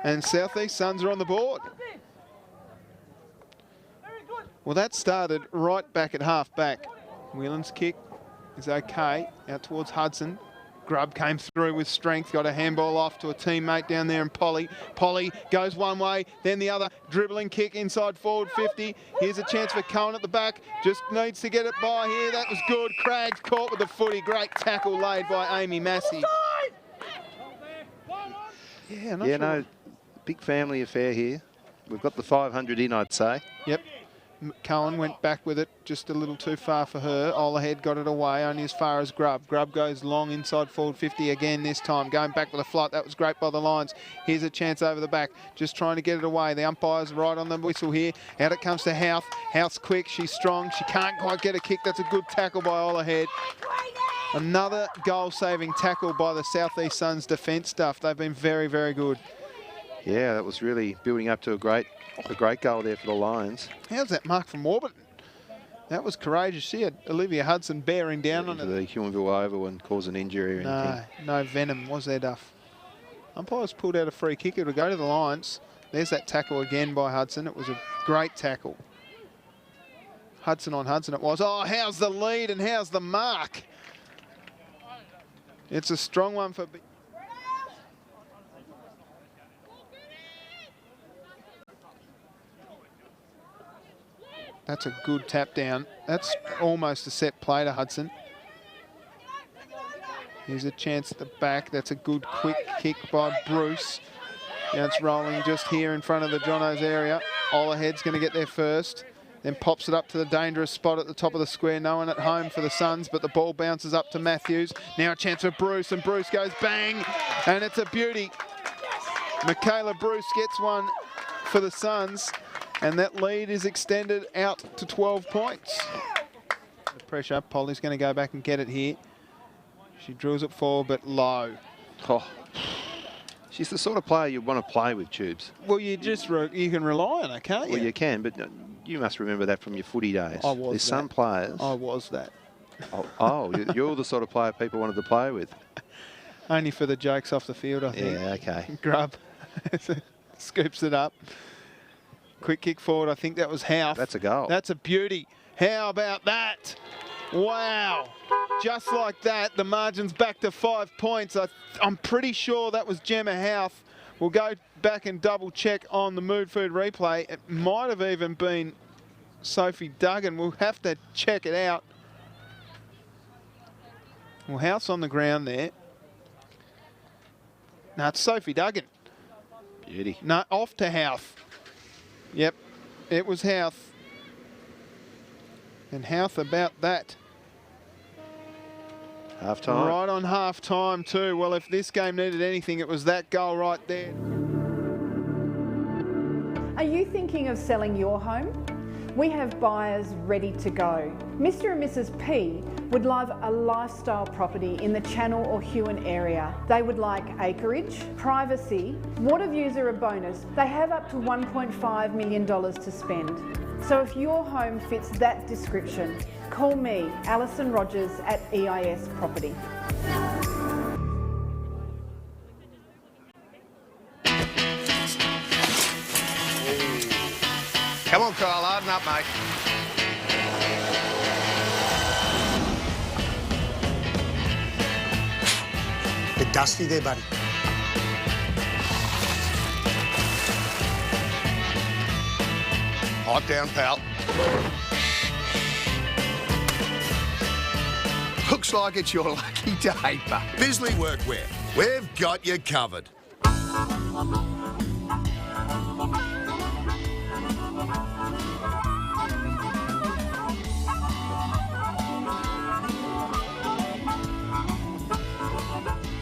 And South East Suns are on the board. Well, that started right back at half back. Whelan's kick, is okay. Out towards Hudson. Grubb came through with strength, got a handball off to a teammate down there, and Polly. Polly goes one way, then the other. Dribbling kick inside forward 50. Here's a chance for Cohen at the back. Just needs to get it by here. That was good. Craggs caught with the footy. Great tackle laid by Amy Massey. Yeah, not sure. No, big family affair here. We've got the 500 in, I'd say. Yep. Cohen went back with it, just a little too far for her. Olahead got it away, only as far as Grubb. Grubb goes long inside forward 50 again this time, going back with a flight. That was great by the Lions. Here's a chance over the back, just trying to get it away. The umpire's right on the whistle here. Out it comes to Houth. Houth's quick, she's strong. She can't quite get a kick. That's a good tackle by Olahead. Another goal-saving tackle by the South East Suns defence stuff. They've been very, very good. Yeah, that was really building up to a great goal there for the Lions. How's that mark from Warburton? That was courageous. She had Olivia Hudson bearing down on it. The Huonville Oval and cause an injury or anything. No venom, was there, Duff? Umpires pulled out a free kick. It'll go to the Lions. There's that tackle again by Hudson. It was a great tackle. Hudson on Hudson it was. Oh, how's the lead and how's the mark? It's a strong one for... That's a good tap down. That's almost a set play to Hudson. Here's a chance at the back. That's a good quick kick by Bruce. Now it's rolling just here in front of the Jono's area. Olahead's going to get there first. Then pops it up to the dangerous spot at the top of the square. No one at home for the Suns, but the ball bounces up to Matthews. Now a chance for Bruce, and Bruce goes bang, and it's a beauty. Michaela Bruce gets one for the Suns, and that lead is extended out to 12 points. The pressure, Polly's going to go back and get it here. She drills it forward, but low. Oh. She's the sort of player you want to play with, Tubes. Well, you can rely on her, can't you? Well, you can, but you must remember that from your footy days. I was There's some players. I was that. You're the sort of player people wanted to play with. Only for the jokes off the field, I think. Yeah, okay. Grubb scoops it up. Quick kick forward. I think that was Houth. That's a goal. That's a beauty. How about that? Wow. Just like that, the margin's back to 5 points. I'm pretty sure that was Gemma Houth. We'll go back and double check on the Mood Food replay. It might have even been Sophie Duggan. We'll have to check it out. Well, Houth's on the ground there. No, it's Sophie Duggan. Beauty. No, off to Houth. Yep, it was Houth. And Houth about that. Half time. Right on half time too. Well, if this game needed anything, it was that goal right there. Are you thinking of selling your home? We have buyers ready to go. Mr. and Mrs. P would love a lifestyle property in the Channel or Huon area. They would like acreage, privacy, water views are a bonus. They have up to $1.5 million to spend. So if your home fits that description, call me, Alison Rogers at EIS Property. Come on, Kyle, harden up, mate. Bit dusty there, buddy. Hot down, pal. Looks like it's your lucky day, but Bisley Workwear, we've got you covered.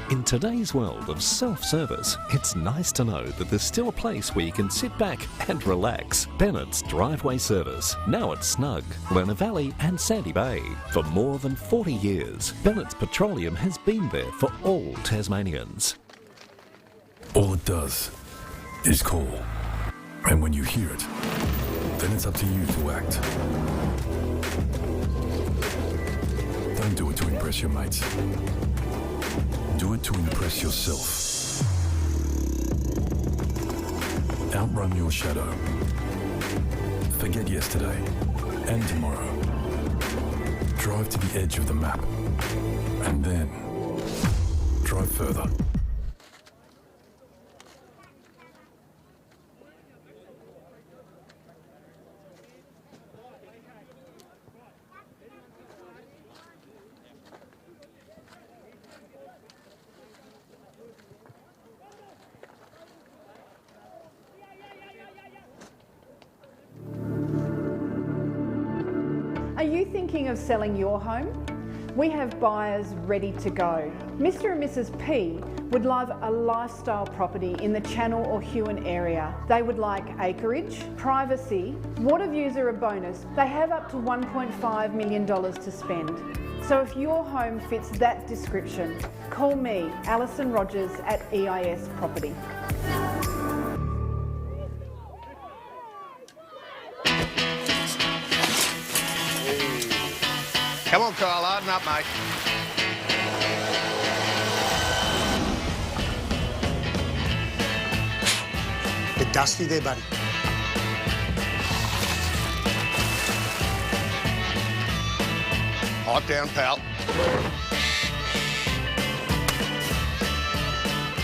In today's world of self-service, it's nice to know that there's still a place where you can sit back and relax. Bennett's Driveway Service, now at Snug, Lerner Valley and Sandy Bay. For more than 40 years, Bennett's Petroleum has been there for all Tasmanians. All it does is call. And when you hear it, then it's up to you to act. Don't do it to impress your mates. Do it to impress yourself. Outrun your shadow. Forget yesterday and tomorrow. Drive to the edge of the map. and then drive further. Are you thinking of selling your home? We have buyers ready to go. Mr. and Mrs. P would love a lifestyle property in the Channel or Huon area. They would like acreage, privacy, water views are a bonus. They have up to $1.5 million to spend. So if your home fits that description, call me, Alison Rogers at EIS Property. Come on, Kyle, harden up, mate. Bit dusty there, buddy. Hot down, pal.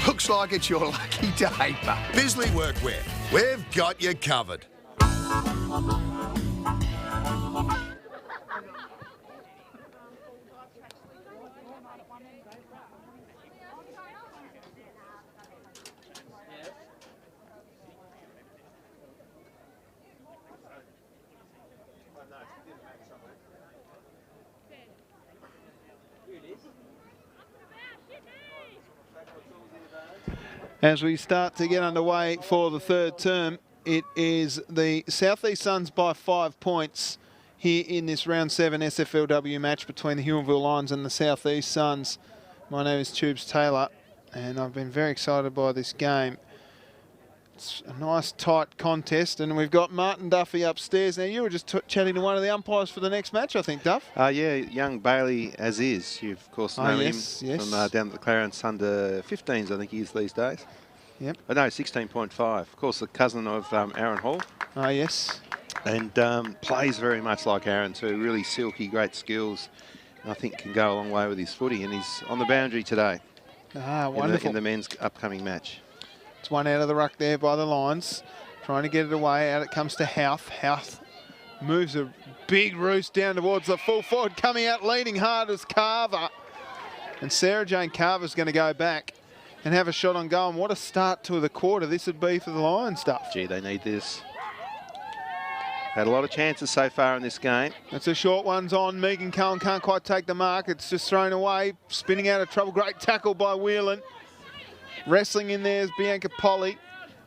Looks like it's your lucky day, but Bisley Workwear, we've got you covered. As we start to get underway for the third term, it is the South East Suns by 5 points here in this round 7 SFLW match between the Huonville Lions and the South East Suns. My name is Tubes Taylor, and I've been very excited by this game. It's a nice tight contest, and we've got Martin Duffy upstairs. Now, you were just chatting to one of the umpires for the next match, I think, Duff. Yeah, young Bailey Aziz. You've, of course, known him from down at the Clarence under 15s, I think he is these days. Yep. Oh, no, 16.5. Of course, the cousin of Aaron Hall. Yes. And plays very much like Aaron too. Really silky, great skills. And I think can go a long way with his footy. And he's on the boundary today. Wonderful. In the men's upcoming match. It's one out of the ruck there by the Lions. Trying to get it away. Out it comes to Houth. Houth moves a big roost down towards the full forward. Coming out leading hard is Carver. And Sarah Jane Carver's going to go back and have a shot on goal. And what a start to the quarter this would be for the Lions, Duff. Gee, they need this. Had a lot of chances so far in this game. It's a short one's on. Megan Cullen can't quite take the mark. It's just thrown away. Spinning out of trouble. Great tackle by Whelan. Wrestling in there is Bianca Polly.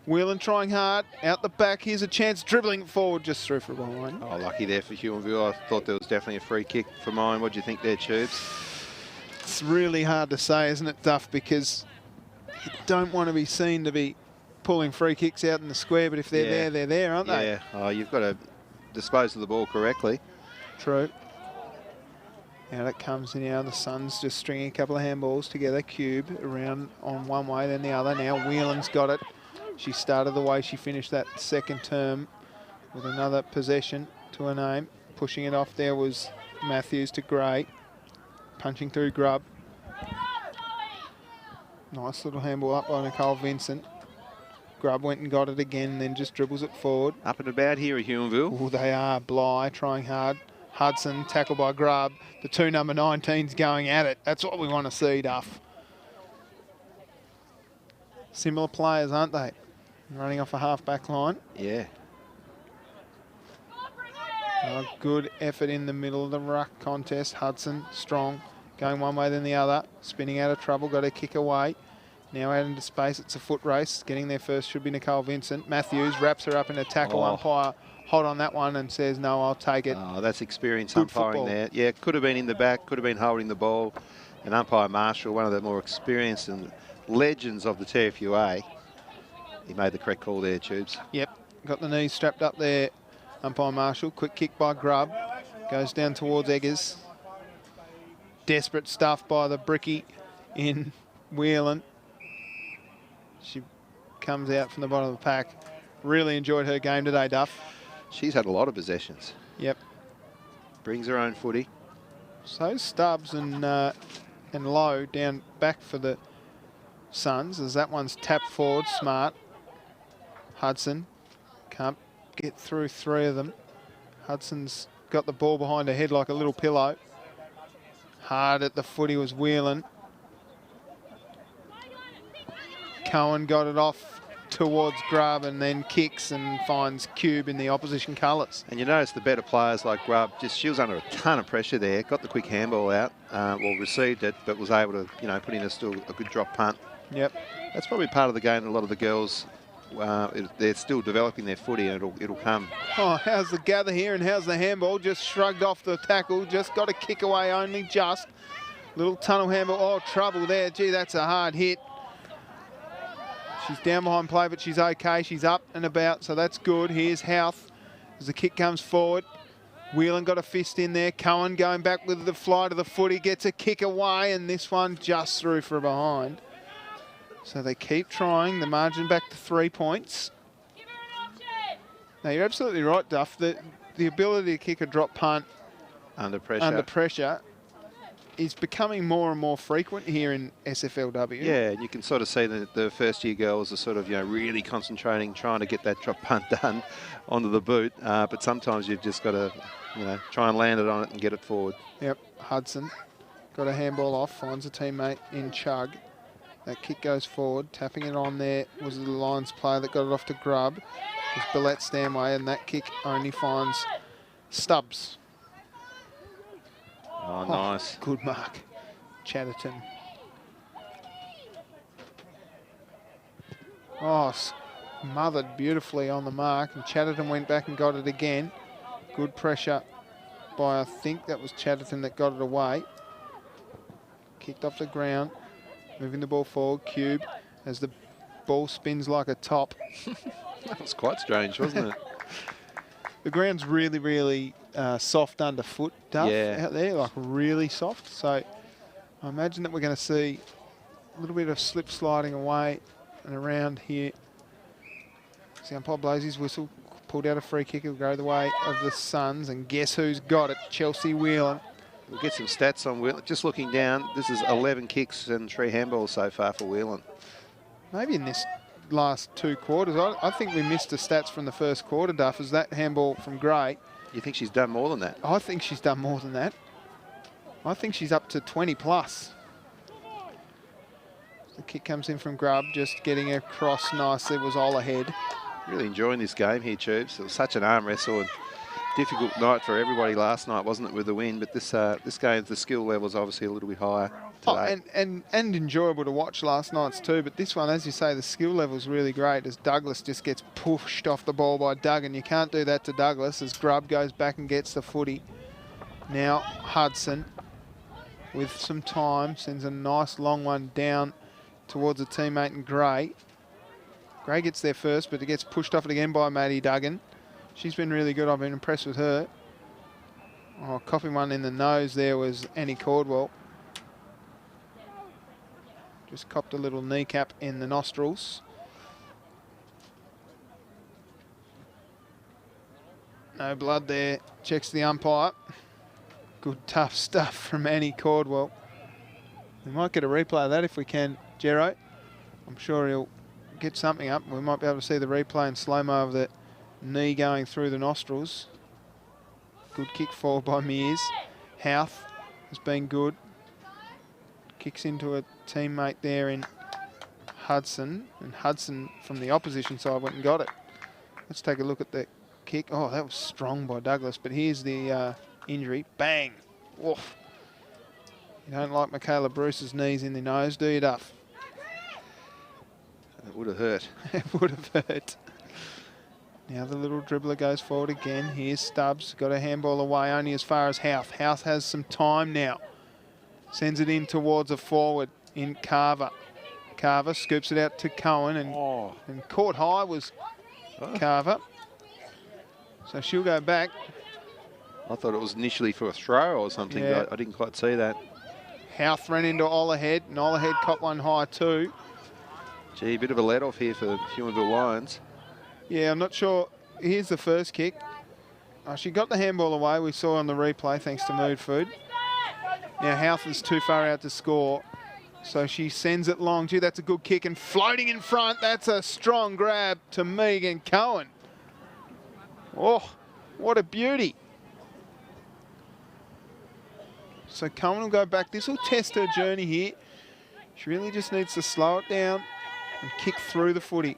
Whelan trying hard. Out the back. Here's a chance. Dribbling forward. Just through for a ball line. Oh, lucky there for Huonville. I thought there was definitely a free kick for mine. What do you think there, Tubes? It's really hard to say, isn't it, Duff? Because you don't want to be seen to be pulling free kicks out in the square, but if they're they're there, aren't they? Yeah. Oh, you've got to dispose of the ball correctly. True. Out it comes now. The Suns just stringing a couple of handballs together. Cube around on one way, then the other. Now Whelan's got it. She started the way she finished that second term with another possession to her name. Pushing it off there was Matthews to Gray. Punching through Grubb. Nice little handball up by Nicole Vincent. Grubb went and got it again, then just dribbles it forward. Up and about here at Huonville. Oh, they are. Bly trying hard. Hudson, tackled by Grubb. The two number 19s going at it. That's what we want to see, Duff. Similar players, aren't they? Running off a half-back line. Yeah. Oh, good effort in the middle of the ruck contest. Hudson, strong. Going one way then the other. Spinning out of trouble. Got a kick away. Now out into space. It's a foot race. Getting there first should be Nicole Vincent. Matthews wraps her up in a tackle. Umpire hot on that one and says, no, I'll take it. Oh, that's experienced Good umpiring football. there. Yeah, could have been in the back, could have been holding the ball. And umpire Marshall, one of the more experienced and legends of the TFUA, he made the correct call there, Tubes. Yep, got the knees strapped up there. Umpire Marshall, quick kick by Grubb. Goes down towards Eggers. Desperate stuff by the Bricky in Whelan. She comes out from the bottom of the pack. Really enjoyed her game today, Duff. She's had a lot of possessions. Yep. Brings her own footy. So Stubbs and Lowe down back for the Suns as that one's tapped forward, smart. Hudson can't get through 3 of them. Hudson's got the ball behind her head like a little pillow. Hard at the footy was Whelan. Cohen got it off towards Grubb and then kicks and finds Cube in the opposition colours. And you notice the better players like Grubb, she was under a ton of pressure there, got the quick handball out, well, received it, but was able to, put in a good drop punt. Yep. That's probably part of the game. A lot of the girls, they're still developing their footy, and it'll come. Oh, how's the gather here and how's the handball? Just shrugged off the tackle, just got a kick away only just. Little tunnel handball, oh, trouble there. Gee, that's a hard hit. She's down behind play, but she's okay. She's up and about, so that's good. Here's Houth as the kick comes forward. Whelan got a fist in there. Cohen going back with the fly to the footy, gets a kick away, and this one just through for behind. So they keep trying. The margin back to 3 points. Now, you're absolutely right, Duff. The ability to kick a drop punt under pressure is becoming more and more frequent here in SFLW. Yeah, and you can sort of see that the first-year girls are sort of, really concentrating, trying to get that drop punt done onto the boot. But sometimes you've just got to, try and land it on it and get it forward. Yep, Hudson got a handball off, finds a teammate in Chug. That kick goes forward, tapping it on there was the Lions player that got it off to Grubb. It was Billette Stanway, and that kick only finds Stubbs. Oh, nice. Good mark. Chatterton. Oh, smothered beautifully on the mark, and Chatterton went back and got it again. Good pressure by, I think that was Chatterton that got it away. Kicked off the ground. Moving the ball forward, Cube, as the ball spins like a top. That was quite strange, wasn't it? The ground's really, really soft underfoot, Duff, out there, like really soft. So I imagine that we're going to see a little bit of slip sliding away and around here. See umpire blows his whistle, pulled out a free kick. It'll go the way of the Suns, and guess who's got it? Chelsea Whelan. We'll get some stats on Whelan. Just looking down, this is 11 kicks and 3 handballs so far for Whelan. Maybe in this last 2 quarters. I think we missed the stats from the first quarter, Duff, as that handball from Gray. You think she's done more than that? I think she's done more than that. I think she's up to 20 plus. The kick comes in from Grubb, just getting across nicely, was all ahead. Really enjoying this game here, Tubes. It was such an arm wrestle and difficult night for everybody last night, wasn't it, with the win? But this game, the skill level is obviously a little bit higher today. Oh, and enjoyable to watch last night's too. But this one, as you say, the skill level is really great as Douglas just gets pushed off the ball by Duggan. You can't do that to Douglas as Grubb goes back and gets the footy. Now Hudson, with some time, sends a nice long one down towards a teammate in Gray. Gray gets there first, but it gets pushed off it again by Maddie Duggan. She's been really good. I've been impressed with her. Oh, copping one in the nose there was Annie Caldwell. Just copped a little kneecap in the nostrils. No blood there. Checks the umpire. Good tough stuff from Annie Caldwell. We might get a replay of that if we can, Gero. I'm sure he'll get something up. We might be able to see the replay in slow-mo of the knee going through the nostrils. Good kick forward by Mears. Houth has been good. Kicks into a teammate there in Hudson. And Hudson from the opposition side went and got it. Let's take a look at the kick. Oh, that was strong by Douglas. But here's the injury. Bang. Woof. You don't like Michaela Bruce's knees in the nose, do you, Duff? It would have hurt. It would have hurt. Now the little dribbler goes forward again. Here's Stubbs. Got a handball away only as far as Houth. Houth has some time now. Sends it in towards a forward in Carver. Carver scoops it out to Cohen and caught high was Carver. So she'll go back. I thought it was initially for a throw or something, Yeah. but I didn't quite see that. Houth ran into Olahead, and Olahead caught one high too. Gee, a bit of a let-off here for the Huonville Lions. Yeah, I'm not sure. Here's the first kick. She got the handball away. We saw on the replay, thanks to Mood Food. Now Houth is too far out to score. So she sends it long. Gee, that's a good kick and floating in front. That's a strong grab to Megan Cohen. Oh, what a beauty. So Cohen will go back. This will test her journey here. She really just needs to slow it down and kick through the footy.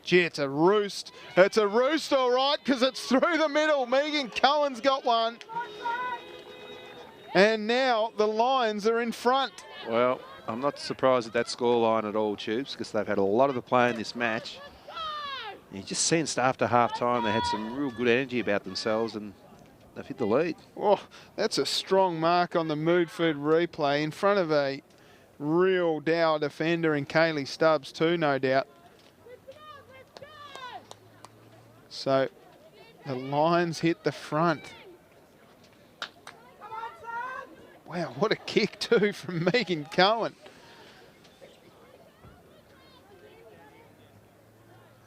Gee, it's a roost. It's a roost, all right, because it's through the middle. Megan Cohen's got one. And now the Lions are in front. Well, I'm not surprised at that scoreline at all, Tubes, because they've had a lot of the play in this match. You just sensed after half-time they had some real good energy about themselves and they've hit the lead. Oh, that's a strong mark on the Mood Food replay in front of a real Dow defender in Kaylee Stubbs too, no doubt. So the Lions hit the front. Wow, what a kick too from Megan Cohen.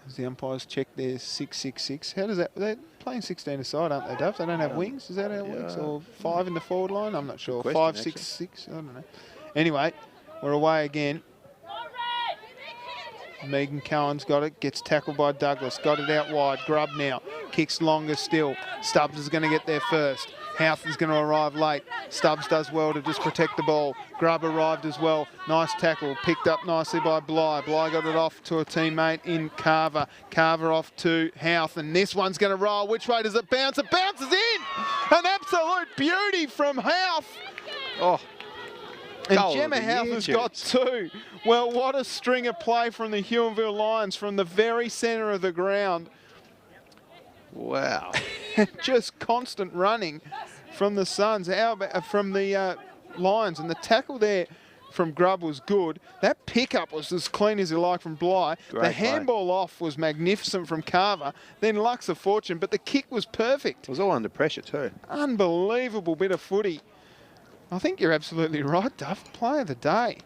As the umpires check their 6-6-6. How does that, they're playing 16 aside, aren't they, Dove? They don't have wings? Is that how wings? Or 5 in the forward line? I'm not sure. 5-6-6, I don't know. Anyway, we're away again. Megan Cohen's got it, gets tackled by Douglas, got it out wide. Grubb now, kicks longer still. Stubbs is going to get there first. Houth is going to arrive late. Stubbs does well to just protect the ball. Grubb arrived as well. Nice tackle, picked up nicely by Bly. Bly got it off to a teammate in Carver. Carver off to Houth, and this one's going to roll. Which way does it bounce? It bounces in! An absolute beauty from Houth. Oh. And Gemma Houth has got 2. Well, what a string of play from the Huonville Lions from the very centre of the ground. Wow. Just constant running from the Suns, from the Lions. And the tackle there from Grubb was good. That pickup was as clean as you like from Bly. Great the handball off was magnificent from Carver. Then Lux of Fortune, but the kick was perfect. It was all under pressure too. Unbelievable bit of footy. I think you're absolutely right, Duff. Player of the day.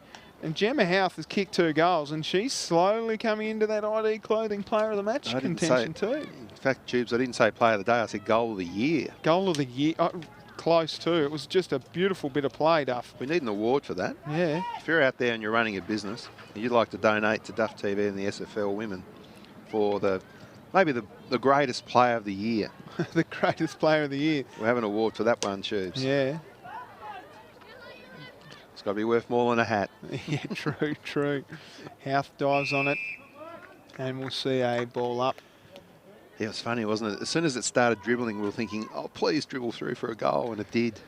And Gemma Houth has kicked 2 goals, and she's slowly coming into that ID Clothing Player of the Match contention too. In fact, Tubes, I didn't say Player of the Day, I said Goal of the Year. Goal of the Year. Oh, close too. It was just a beautiful bit of play, Duff. We need an award for that. Yeah. If you're out there and you're running a business and you'd like to donate to Duff TV and the SFL Women for maybe the greatest player of the year. The greatest player of the year. We'll have an award for that one, Tubes. Yeah. It's got to be worth more than a hat. Yeah, true, true. Houth dives on it, and we'll see a ball up. Yeah, it was funny, wasn't it? As soon as it started dribbling, we were thinking, oh, please dribble through for a goal, and it did.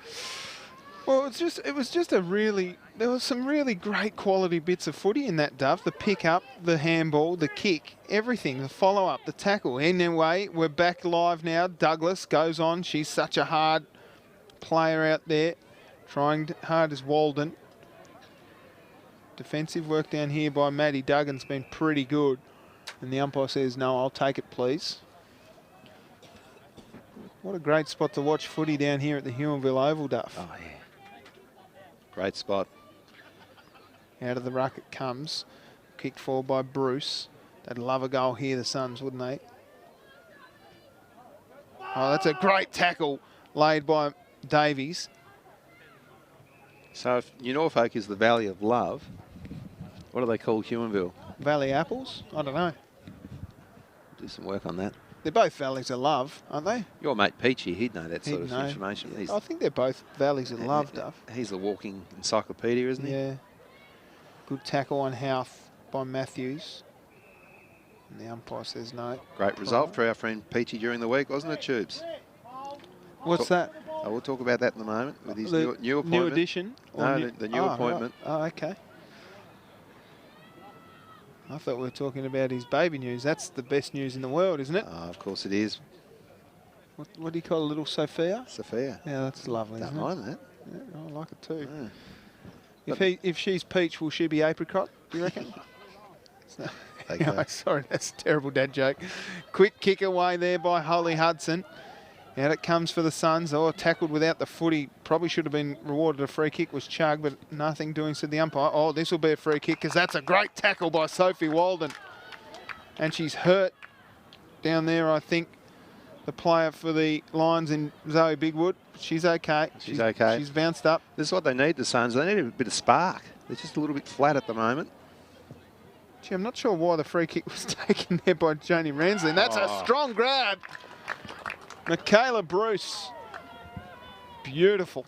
Well, it was just a really, there was some really great quality bits of footy in that, Dove. The pick up, the handball, the kick, everything, the follow up, the tackle. Anyway, we're back live now. Douglas goes on. She's such a hard player out there, trying hard as Walden. Defensive work down here by Maddie Duggan's been pretty good. And the umpire says, no, I'll take it, please. What a great spot to watch footy down here at the Huonville Oval, Duff. Oh, yeah. Great spot. Out of the ruck it comes. Kicked forward by Bruce. They'd love a goal here, the Suns, wouldn't they? Oh, that's a great tackle laid by Davies. So if Norfolk is the Valley of Love, what do they call Huonville? Valley Apples? I don't know. Do some work on that. They're both valleys of love, aren't they? Your mate Peachy, he'd know that sort He'd of know. information. Yeah. I think they're both valleys of love, Duff. He's the walking encyclopedia, isn't he? Yeah. Good tackle on Houth by Matthews. And the umpire says no. Great result for our friend Peachy during the week, wasn't it, Tubes? What's that? Oh, we'll talk about that in a moment with his The new appointment. New addition? No, the new appointment. Right. Oh, okay. I thought we were talking about his baby news. That's the best news in the world, isn't it? Of course it is. What do you call a little Sophia? Sophia. Yeah, that's lovely, Don't isn't mind it? that. Yeah, I like it too. Yeah. If she's peach, will she be apricot, do you reckon? Okay. Sorry, that's a terrible dad joke. Quick kick away there by Holly Hudson. Out it comes for the Suns. Oh, tackled without the footy. Probably should have been rewarded a free kick. Was Chug, but nothing doing, said the umpire. Oh, this will be a free kick because that's a great tackle by Sophie Walden. And she's hurt down there, I think. the player for the Lions in Zoe Bigwood. She's okay. She's okay. She's bounced up. This is what they need, the Suns. They need a bit of spark. They're just a little bit flat at the moment. Gee, I'm not sure why the free kick was taken there by Janie Ransley. And that's a strong grab. Michaela Bruce. Beautiful.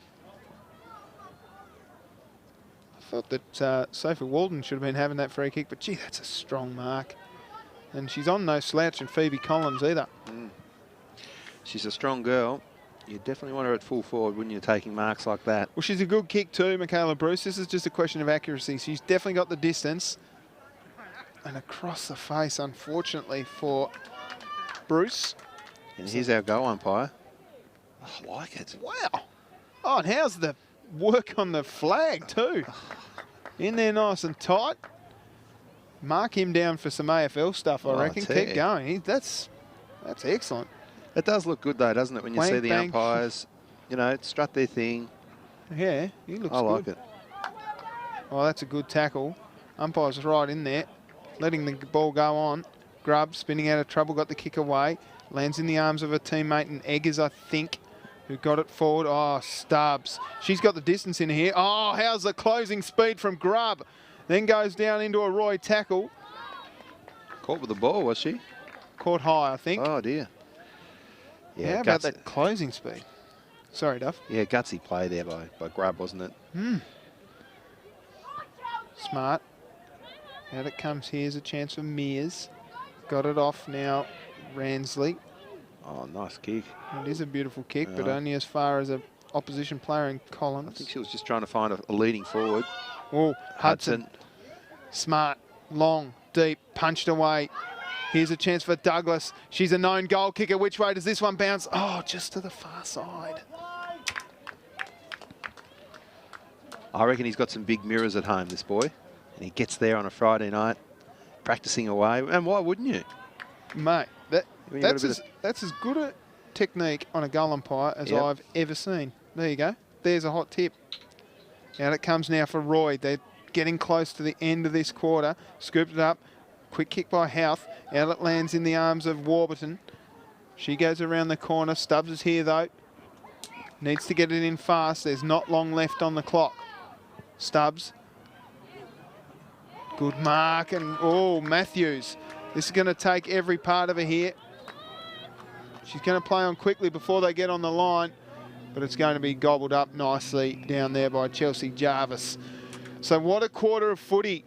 I thought that Sophie Walden should have been having that free kick, but gee, that's a strong mark. And she's on no slouch in Phoebe Collins either. She's a strong girl. You definitely want her at full forward when you're taking marks like that. Well, she's a good kick too, Michaela Bruce. This is just a question of accuracy. She's definitely got the distance. And across the face, unfortunately, for Bruce. And here's our goal umpire. I like it. Wow. Oh, and how's the work on the flag too? In there nice and tight. Mark him down for some AFL stuff, I reckon. Keep going. That's excellent. It does look good though, doesn't it, when you see the umpires, you know, strut their thing. Yeah, he looks good. I like it. Oh, that's a good tackle. Umpire's right in there, letting the ball go on. Grubb spinning out of trouble, got the kick away. Lands in the arms of a teammate in Eggers, I think, who got it forward. Oh, Stubbs. She's got the distance in here. Oh, how's the closing speed from Grubb? Then goes down into a Roy tackle. Caught with the ball, was she? Caught high, I think. Oh, dear. Yeah, how about that closing speed? Sorry, Duff. Yeah, gutsy play there by Grubb, wasn't it? Smart. Out it comes. Here's a chance for Mears. Got it off now, Ransley. Oh, nice kick. It is a beautiful kick, but only as far as an opposition player in Collins. I think she was just trying to find a leading forward. Oh, Hudson. Smart, long, deep, punched away. Here's a chance for Douglas. She's a known goal kicker. Which way does this one bounce? Oh, just to the far side. I reckon he's got some big mirrors at home, this boy. And he gets there on a Friday night, practicing away. And why wouldn't you? Mate, that's as good a technique on a goal umpire as I've ever seen. There you go. There's a hot tip. Out it comes now for Roy. They're getting close to the end of this quarter. Scooped it up. Quick kick by Houth. Out it lands in the arms of Warburton. She goes around the corner. Stubbs is here though. Needs to get it in fast. There's not long left on the clock. Stubbs. Good mark. And oh, Matthews. This is going to take every part of her here. She's going to play on quickly before they get on the line. But it's going to be gobbled up nicely down there by Chelsea Jarvis. So what a quarter of footy.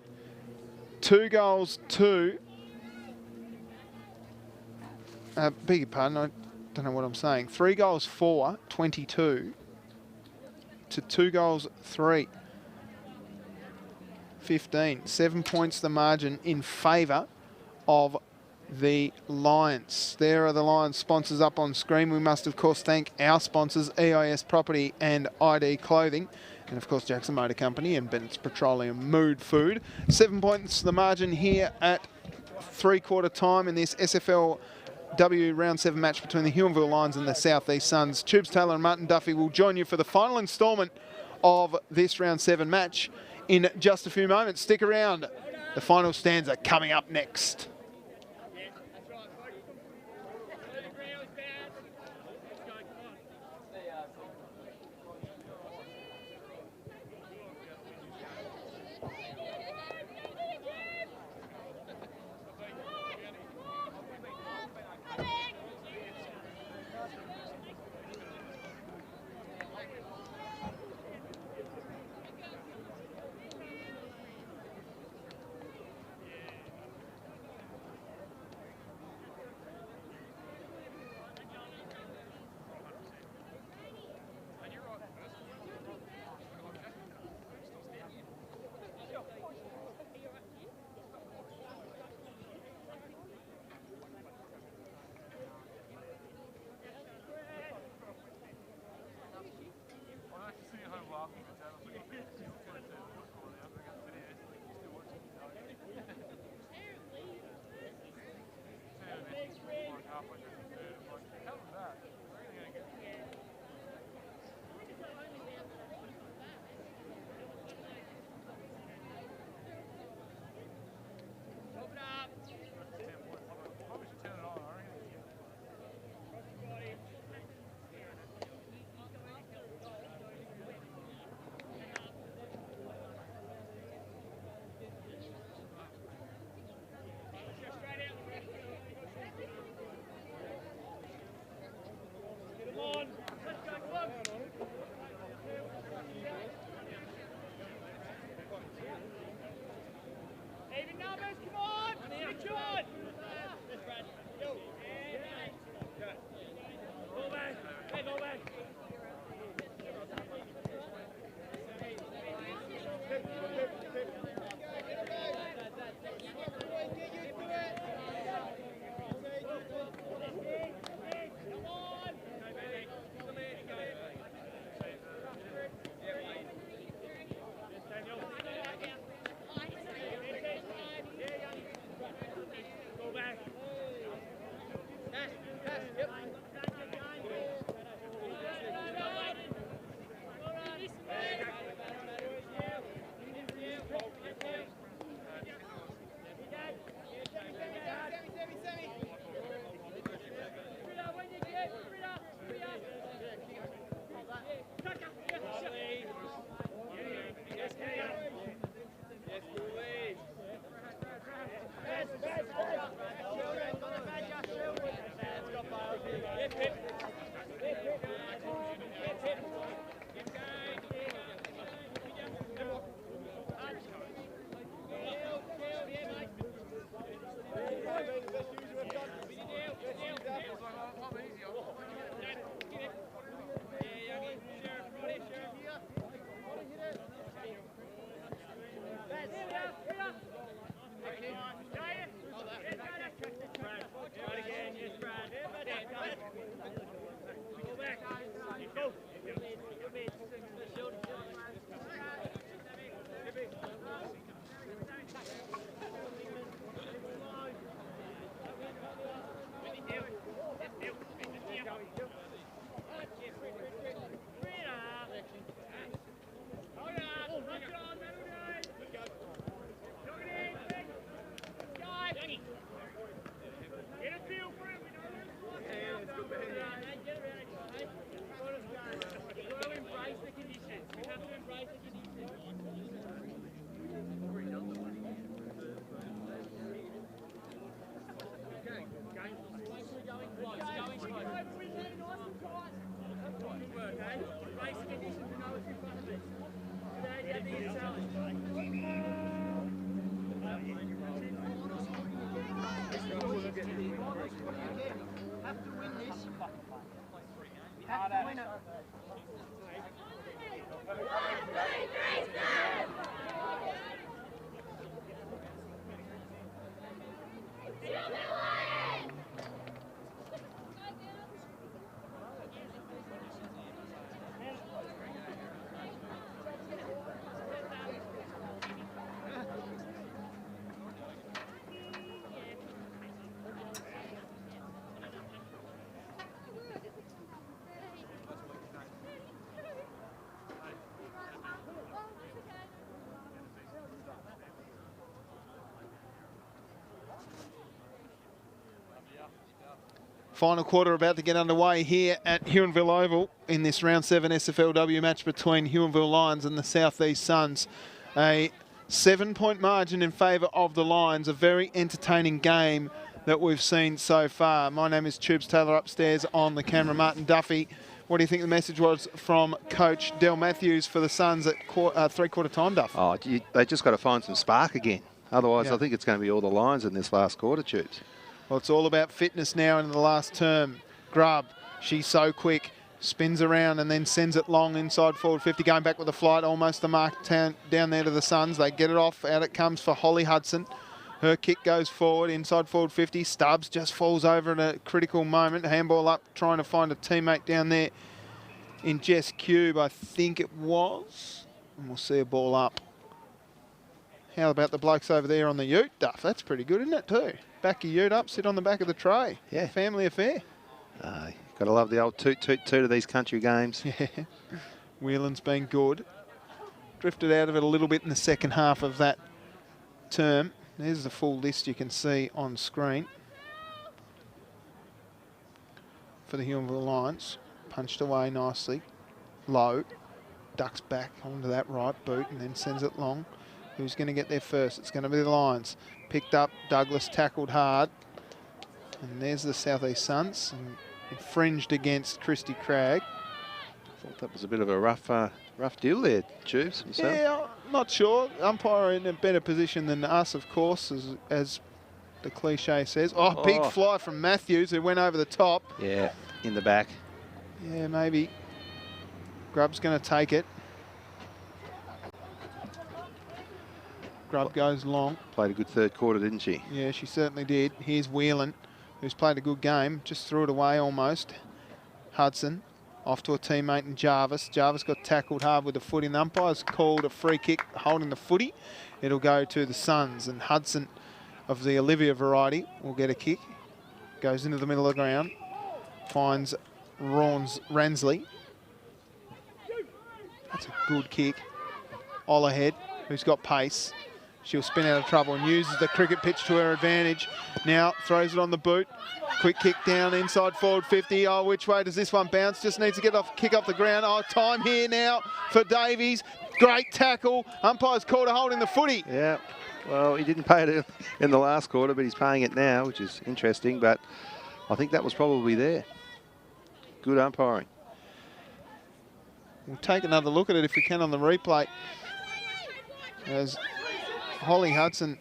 2 goals, 2. Beg your pardon, I don't know what I'm saying. 3 goals, 4, 22. To 2 goals, 3, 15. 7 points the margin in favour of the Lions. There are the Lions sponsors up on screen. We must, of course, thank our sponsors, EIS Property and ID Clothing. And, of course, Jackson Motor Company and Bennett's Petroleum Mood Food. 7 points the margin here at 3/4 time in this SFLW Round 7 match between the Huonville Lions and the South East Suns. Tubes Taylor and Martin Duffy will join you for the final instalment of this Round 7 match in just a few moments. Stick around. The final stanza coming up next. Final quarter about to get underway here at Huonville Oval in this round 7 SFLW match between Huonville Lions and the South East Suns. A 7-point margin in favour of the Lions. A very entertaining game that we've seen so far. My name is Tubes Taylor, upstairs on the camera, Martin Duffy. What do you think the message was from Coach Del Matthews for the Suns at three-quarter time, Duff? Oh, they just got to find some spark again. Otherwise, Yeah. I think it's going to be all the Lions in this last quarter, Tubes. Well, it's all about fitness now in the last term. Grubb, she's so quick, spins around and then sends it long inside forward 50, going back with the flight, almost the mark down there to the Suns. They get it off, out it comes for Holly Hudson. Her kick goes forward, inside forward 50. Stubbs just falls over in a critical moment. Handball up, trying to find a teammate down there in Jess Cube, I think it was. And we'll see a ball up. How about the blokes over there on the ute, Duff? That's pretty good, isn't it, too? Back your ute up, sit on the back of the tray. Yeah. Family affair. Got to love the old toot, toot, toot of these country games. Yeah. Whelan's been good. Drifted out of it a little bit in the second half of that term. There's the full list you can see on screen for the Huonville Lions. Punched away nicely. Low. Ducks back onto that right boot and then sends it long. Who's going to get there first? It's going to be the Lions. Picked up, Douglas tackled hard. And there's the South East Suns. And infringed against Christy Cragg. I thought that was a bit of a rough deal there, Tubes. Myself. Yeah, I'm not sure. Umpire in a better position than us, of course, as the cliche says. Oh, big fly from Matthews, who went over the top. Yeah, in the back. Yeah, maybe. Grubb's going to take it. Grubb goes long. Played a good third quarter, didn't she? Yeah, she certainly did. Here's Whelan, who's played a good game. Just threw it away almost. Hudson off to a teammate in Jarvis. Jarvis got tackled hard with the foot in. The umpire's called a free kick holding the footy. It'll go to the Suns, and Hudson of the Olivia variety will get a kick. Goes into the middle of the ground. Finds Ransley. That's a good kick. Olahead, who's got pace. She'll spin out of trouble and uses the cricket pitch to her advantage. Now throws it on the boot. Quick kick down inside forward 50. Oh, which way does this one bounce? Just needs to get off, kick off the ground. Oh, time here now for Davies. Great tackle. Umpire's called a hold in the footy. Yeah. Well, he didn't pay it in the last quarter, but he's paying it now, which is interesting. But I think that was probably there. Good umpiring. We'll take another look at it if we can on the replay. As Holly Hudson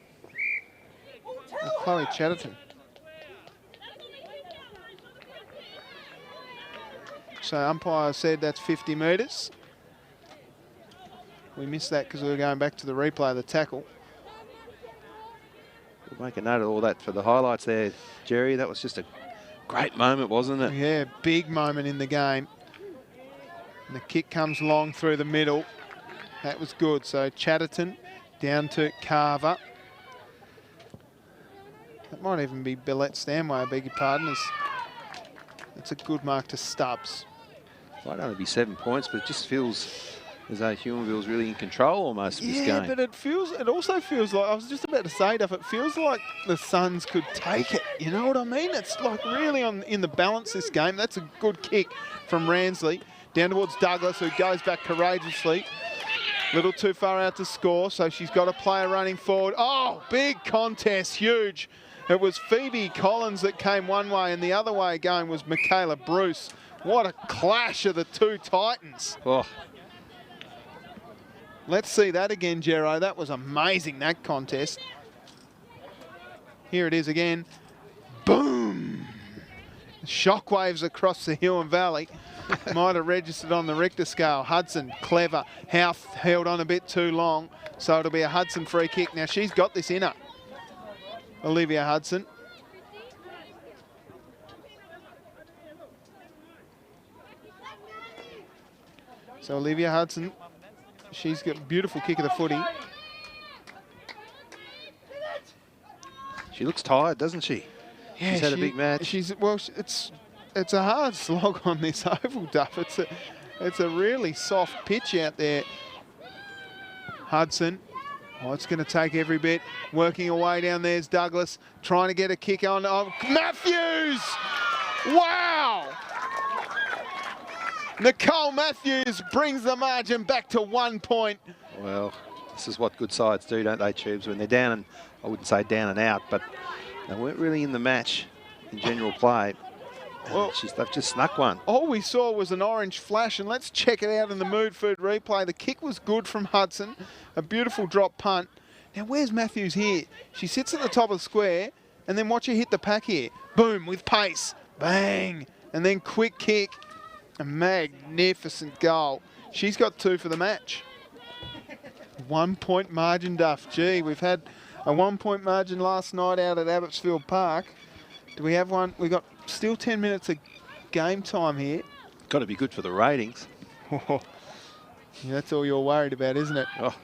and Chloe Chatterton. So umpire said that's 50 metres. We missed that because we were going back to the replay of the tackle. We'll make a note of all that for the highlights there, Jerry. That was just a great moment, wasn't it? Yeah, big moment in the game. And the kick comes long through the middle. That was good. So Chatterton down to Carver. That might even be Billette Stanway, I beg your pardon. It's a good mark to Stubbs. Might only be 7 points, but it just feels as though Huonville's really in control almost of this game. Yeah, but it also feels like, I was just about to say, Duff, it feels like the Suns could take it. You know what I mean? It's like really in the balance this game. That's a good kick from Ransley. Down towards Douglas, who goes back courageously. Little too far out to score, so she's got a player running forward. Oh, big contest, huge. It was Phoebe Collins that came one way, and the other way going was Michaela Bruce. What a clash of the two Titans. Oh. Let's see that again, Gero. That was amazing, that contest. Here it is again. Boom! Shockwaves across the Huon Valley. Might have registered on the Richter scale. Hudson, clever. Houth held on a bit too long, so it'll be a Hudson free kick. Now she's got this in her. Olivia Hudson. So Olivia Hudson, she's got a beautiful kick of the footy. She looks tired, doesn't she? Yeah, she's had a big match. It's a hard slog on this oval, Duff. It's a really soft pitch out there. Hudson. Oh, it's going to take every bit. Working away down there's Douglas, trying to get a kick on. Oh, Matthews! Wow! Nicole Matthews brings the margin back to 1 point. Well, this is what good sides do, don't they, Tubes? When they're down, and I wouldn't say down and out, but they weren't really in the match in general play. Well, they've just snuck one. All we saw was an orange flash, and let's check it out in the Mood Food replay. The kick was good from Hudson, a beautiful drop punt. Now, where's Matthews here? She sits at the top of the square, and then watch her hit the pack here. Boom, with pace. Bang. And then quick kick. A magnificent goal. She's got 2 for the match. 1 point margin, Duff. Gee, we've had a 1 point margin last night out at Abbotsfield Park. Do we have one? We've got still 10 minutes of game time here. Got to be good for the ratings. Yeah, that's all you're worried about, isn't it? Oh.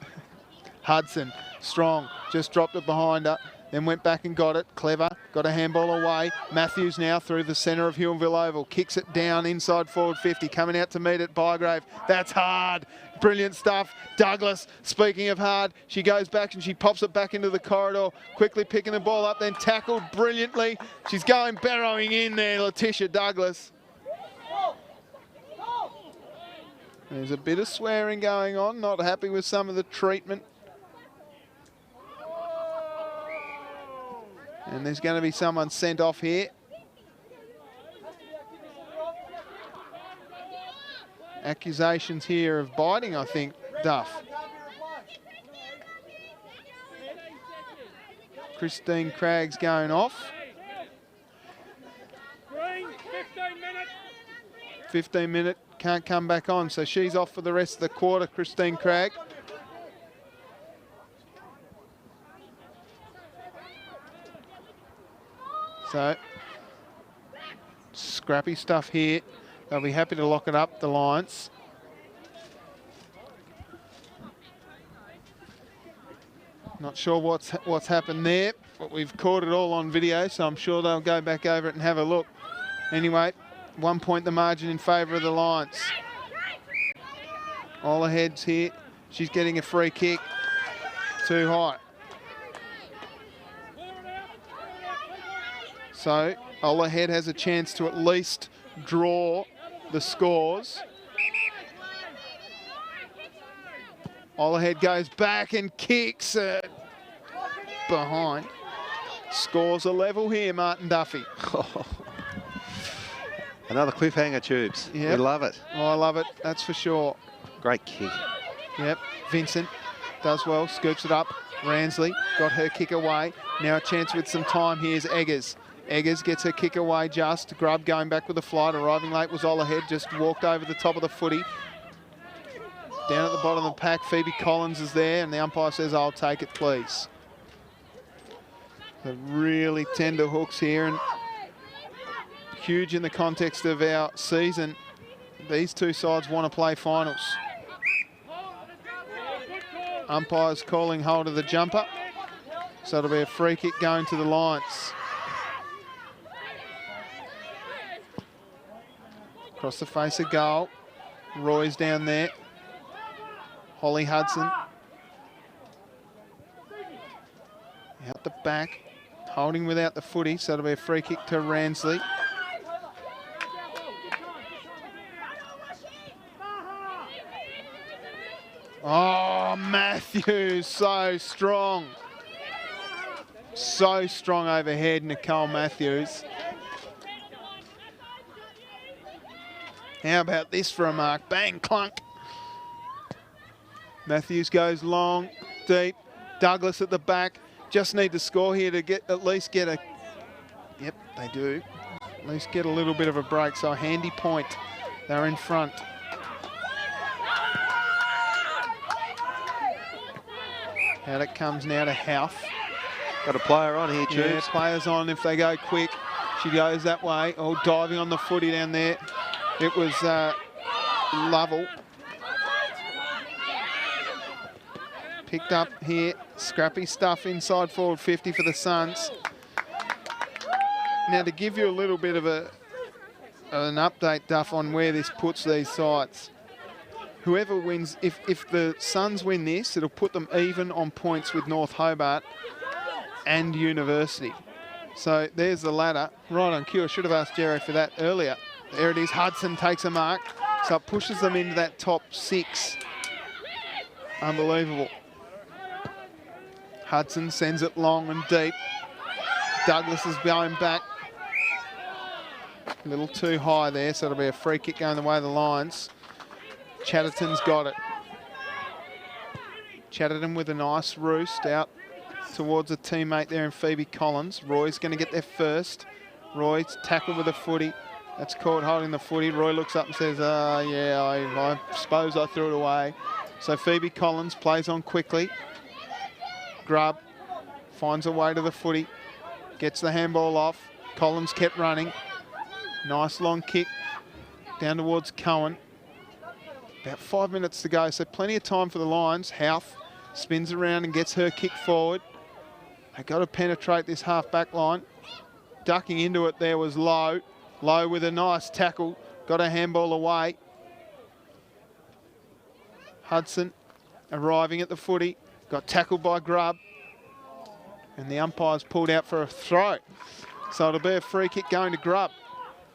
Hudson, strong, just dropped it behind her, then went back and got it. Clever, got a handball away. Matthews now through the centre of Huonville Oval, kicks it down inside forward 50, coming out to meet it, Bygrave. That's hard. Brilliant stuff. Douglas, speaking of hard, she goes back and she pops it back into the corridor, quickly picking the ball up, then tackled brilliantly. She's going barrowing in there, Letitia Douglas. There's a bit of swearing going on, not happy with some of the treatment. And there's going to be someone sent off here. Accusations here of biting, I think, Duff. Christine Cragg's going off. 15 minute, can't come back on, so she's off for the rest of the quarter, Christine Cragg. So, scrappy stuff here. They'll be happy to lock it up, the Lions. Not sure what's happened there, but we've caught it all on video, so I'm sure they'll go back over it and have a look. Anyway, 1 point the margin in favour of the Lions. Ola Head's here. She's getting a free kick. Too high. So, Ola Head has a chance to at least draw the scores. Ola Head goes back and kicks it behind. Scores a level here, Martin Duffy. Another cliffhanger, Tubes. Yep. We love it. Oh, I love it, that's for sure. Great kick. Yep, Vincent does well, scoops it up. Ransley got her kick away. Now a chance with some time. Here's Eggers. Eggers gets her kick away just. Grubb going back with the flight. Arriving late was Ola Head, just walked over the top of the footy. Down at the bottom of the pack, Phoebe Collins is there, and the umpire says, I'll take it, please. The really tender hooks here, and huge in the context of our season. These two sides want to play finals. Umpire's calling hold of the jumper, so it'll be a free kick going to the Lions. Across the face of goal. Roy's down there. Holly Hudson. Out the back. Holding without the footy, so it'll be a free kick to Ransley. Oh, Matthews, so strong. So strong overhead, Nicole Matthews. How about this for a mark? Bang, clunk. Matthews goes long, deep. Douglas at the back. Just need to score here to at least get a... Yep, they do. At least get a little bit of a break. So a handy point They're in front. Out it comes now to Houth. Got a player on here, Yeah, Tubes. players on if they go quick. She goes that way. Oh, diving on the footy down there. It was Lovell. Picked up here. Scrappy stuff inside forward 50 for the Suns. Now to give you a little bit of an update, Duff, on where this puts these sides. Whoever wins, if the Suns win this, it'll put them even on points with North Hobart and University. So there's the ladder. Right on cue. I should have asked Jerry for that earlier. There it is. Hudson takes a mark. So it pushes them into that top 6. Unbelievable. Hudson sends it long and deep. Douglas is going back. A little too high there, so it'll be a free kick going the way of the Lions. Chatterton's got it. Chatterton with a nice roost out towards a teammate there in Phoebe Collins. Roy's going to get there first. Roy's tackled with a footy. That's caught holding the footy. Roy looks up and says, yeah, I suppose I threw it away. So Phoebe Collins plays on quickly. Grubb finds a way to the footy. Gets the handball off. Collins kept running. Nice long kick down towards Cohen. About 5 minutes to go, so plenty of time for the Lions. Houth spins around and gets her kick forward. They've got to penetrate this half-back line. Ducking into it there was Lowe. Lowe with a nice tackle. Got a handball away. Hudson arriving at the footy. Got tackled by Grubb. And the umpire's pulled out for a throw. So it'll be a free kick going to Grubb.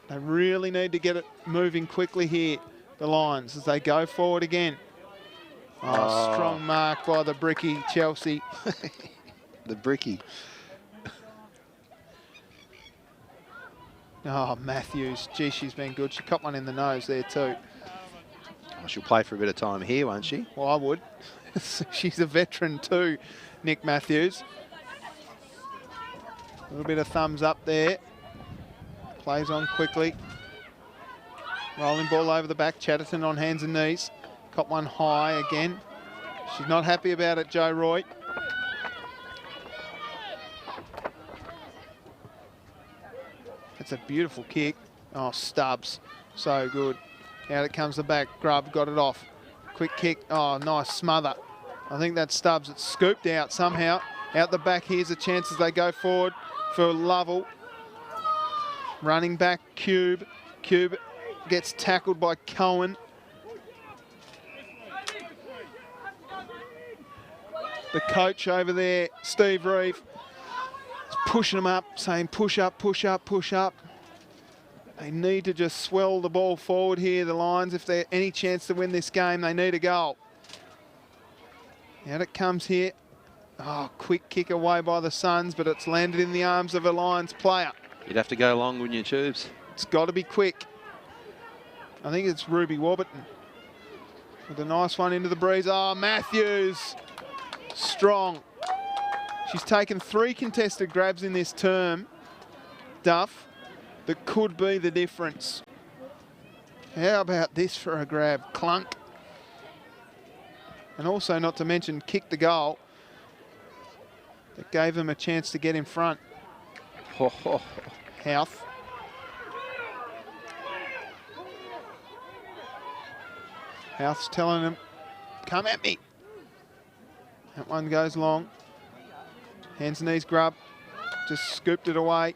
They really need to get it moving quickly here, the Lions, as they go forward again. Oh, strong mark by the Bricky, Chelsea. The Bricky. Oh, Matthews. Gee, she's been good. She caught one in the nose there too. Oh, she'll play for a bit of time here, won't she? Well, I would. She's a veteran too, Nick Matthews. A little bit of thumbs up there. Plays on quickly. Rolling ball over the back. Chatterton on hands and knees. Got one high again. She's not happy about it, Joe Roy. It's a beautiful kick. Oh, Stubbs. So good. Out it comes the back. Grubb got it off. Quick kick. Oh, nice smother. I think that's Stubbs. It's scooped out somehow. Out the back. Here's a chance as they go forward for Lovell. Running back, Cube. Cube gets tackled by Cohen. The coach over there, Steve Reeve, is pushing them up, saying push up, push up, push up. They need to just swell the ball forward here, the Lions. If there's any chance to win this game, they need a goal. Out it comes here. Oh, quick kick away by the Suns, but it's landed in the arms of a Lions player. You'd have to go long, wouldn't you, Tubes? It's got to be quick. I think it's Ruby Warburton with a nice one into the breeze. Oh, Matthews, strong. She's taken 3 contested grabs in this term, Duff, that could be the difference. How about this for a grab? Clunk. And also, not to mention, kick the goal that gave them a chance to get in front. Houth. Houth's telling him, come at me. That one goes long. Hands and knees Grubb. Just scooped it away.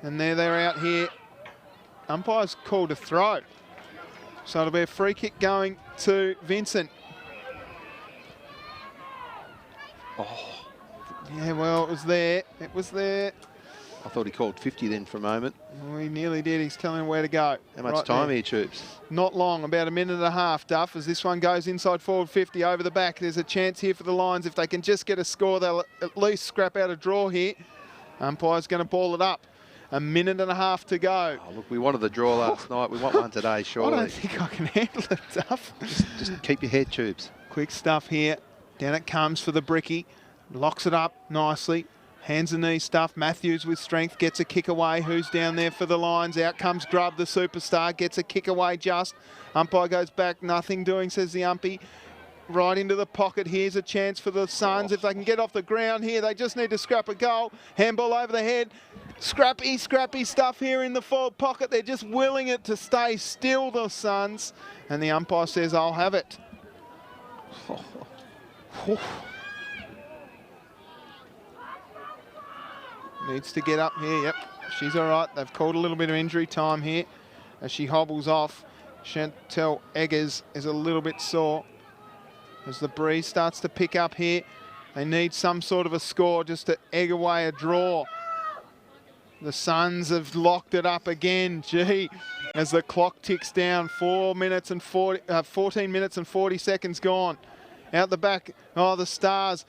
And there they're out here. Umpire's called a throw. So it'll be a free kick going to Vincent. Oh, Yeah, well, it was there. It was there. I thought he called 50 then for a moment. Well, he nearly did. He's telling him where to go. How much Right time there. here, Tubes? Not long, about a minute and a half, Duff, as this one goes inside forward 50 over the back. There's a chance here for the Lions. If they can just get a score, they'll at least scrap out a draw here. Umpire's going to ball it up. A minute and a half to go. Oh, look, we wanted the draw last night. We want one today, surely. I don't think I can handle it, Duff. Just keep your head, Tubes. Quick stuff here. Down it comes for the Bricky. Locks it up nicely. Hands and knee stuff. Matthews with strength gets a kick away. Who's down there for the Lions? Out comes Grubb, the superstar. Gets a kick away just. Umpire goes back. Nothing doing, says the umpy. Right into the pocket. Here's a chance for the Suns. If they can get off the ground here, they just need to scrap a goal. Handball over the head. Scrappy stuff here in the forward pocket. They're just willing it to stay still, the Suns. And the umpire says, I'll have it. Needs to get up here. Yep, she's all right. They've called a little bit of injury time here as she hobbles off. Chantel Eggers is a little bit sore as the breeze starts to pick up here. They need some sort of a score just to egg away a draw. The Suns have locked it up again. Gee, as the clock ticks down, 14 minutes and 40 seconds gone. Out the back, oh, the Stars.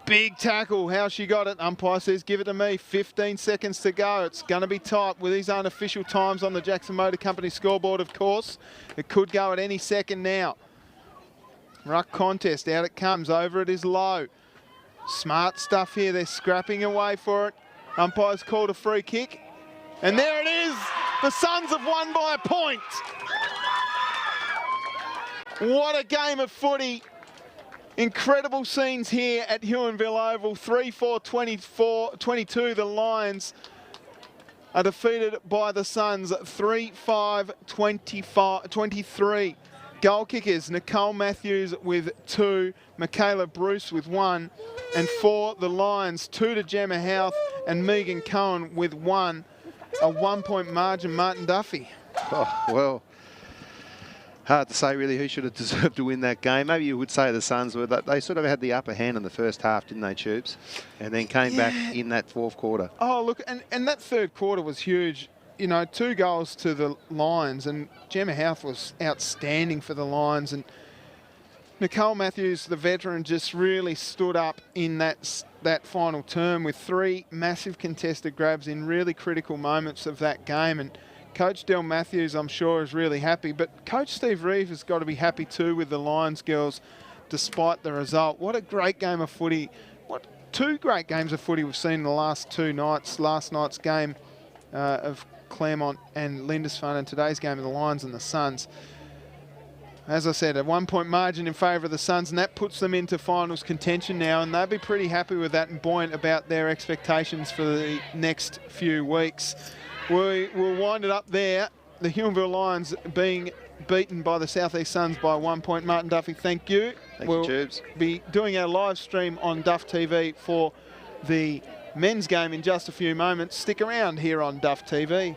Big tackle, how she got it. Umpire says, give it to me. 15 seconds to go. It's going to be tight with these unofficial times on the Jackson Motor Company scoreboard, of course. It could go at any second now. Ruck contest, out it comes. Over it is low. Smart stuff here. They're scrapping away for it. Umpire's called a free kick. And there it is. The Suns have won by a point. What a game of footy. Incredible scenes here at Huonville Oval. 3-4-22. The Lions are defeated by the Suns. 3-5-23. Goal kickers, Nicole Matthews with 2, Michaela Bruce with 1, and for the Lions, 2 to Gemma Houth and Megan Cohen with 1. A 1-point margin, Martin Duffy. Oh, well, hard to say really who should have deserved to win that game. Maybe you would say the Suns were. They sort of had the upper hand in the first half, didn't they, Tubes? And then came back in that fourth quarter. Oh, look, and that third quarter was huge. You know, 2 goals to the Lions, and Gemma Houth was outstanding for the Lions. And Nicole Matthews, the veteran, just really stood up in that final term with 3 massive contested grabs in really critical moments of that game. And Coach Del Matthews, I'm sure, is really happy. But Coach Steve Reeve has got to be happy too with the Lions girls, despite the result. What a great game of footy. What 2 great games of footy we've seen in the last 2 nights. Last night's game of Claremont and Lindisfarne, and today's game of the Lions and the Suns. As I said, a 1-point margin in favour of the Suns, and that puts them into finals contention now, and they'll be pretty happy with that and buoyant about their expectations for the next few weeks. We'll wind it up there. The Huonville Lions being beaten by the South East Suns by 1 point. Martin Duffy, thank you. Thank you, Tubes. We'll be doing our live stream on Duff TV for the men's game in just a few moments. Stick around here on Duff TV.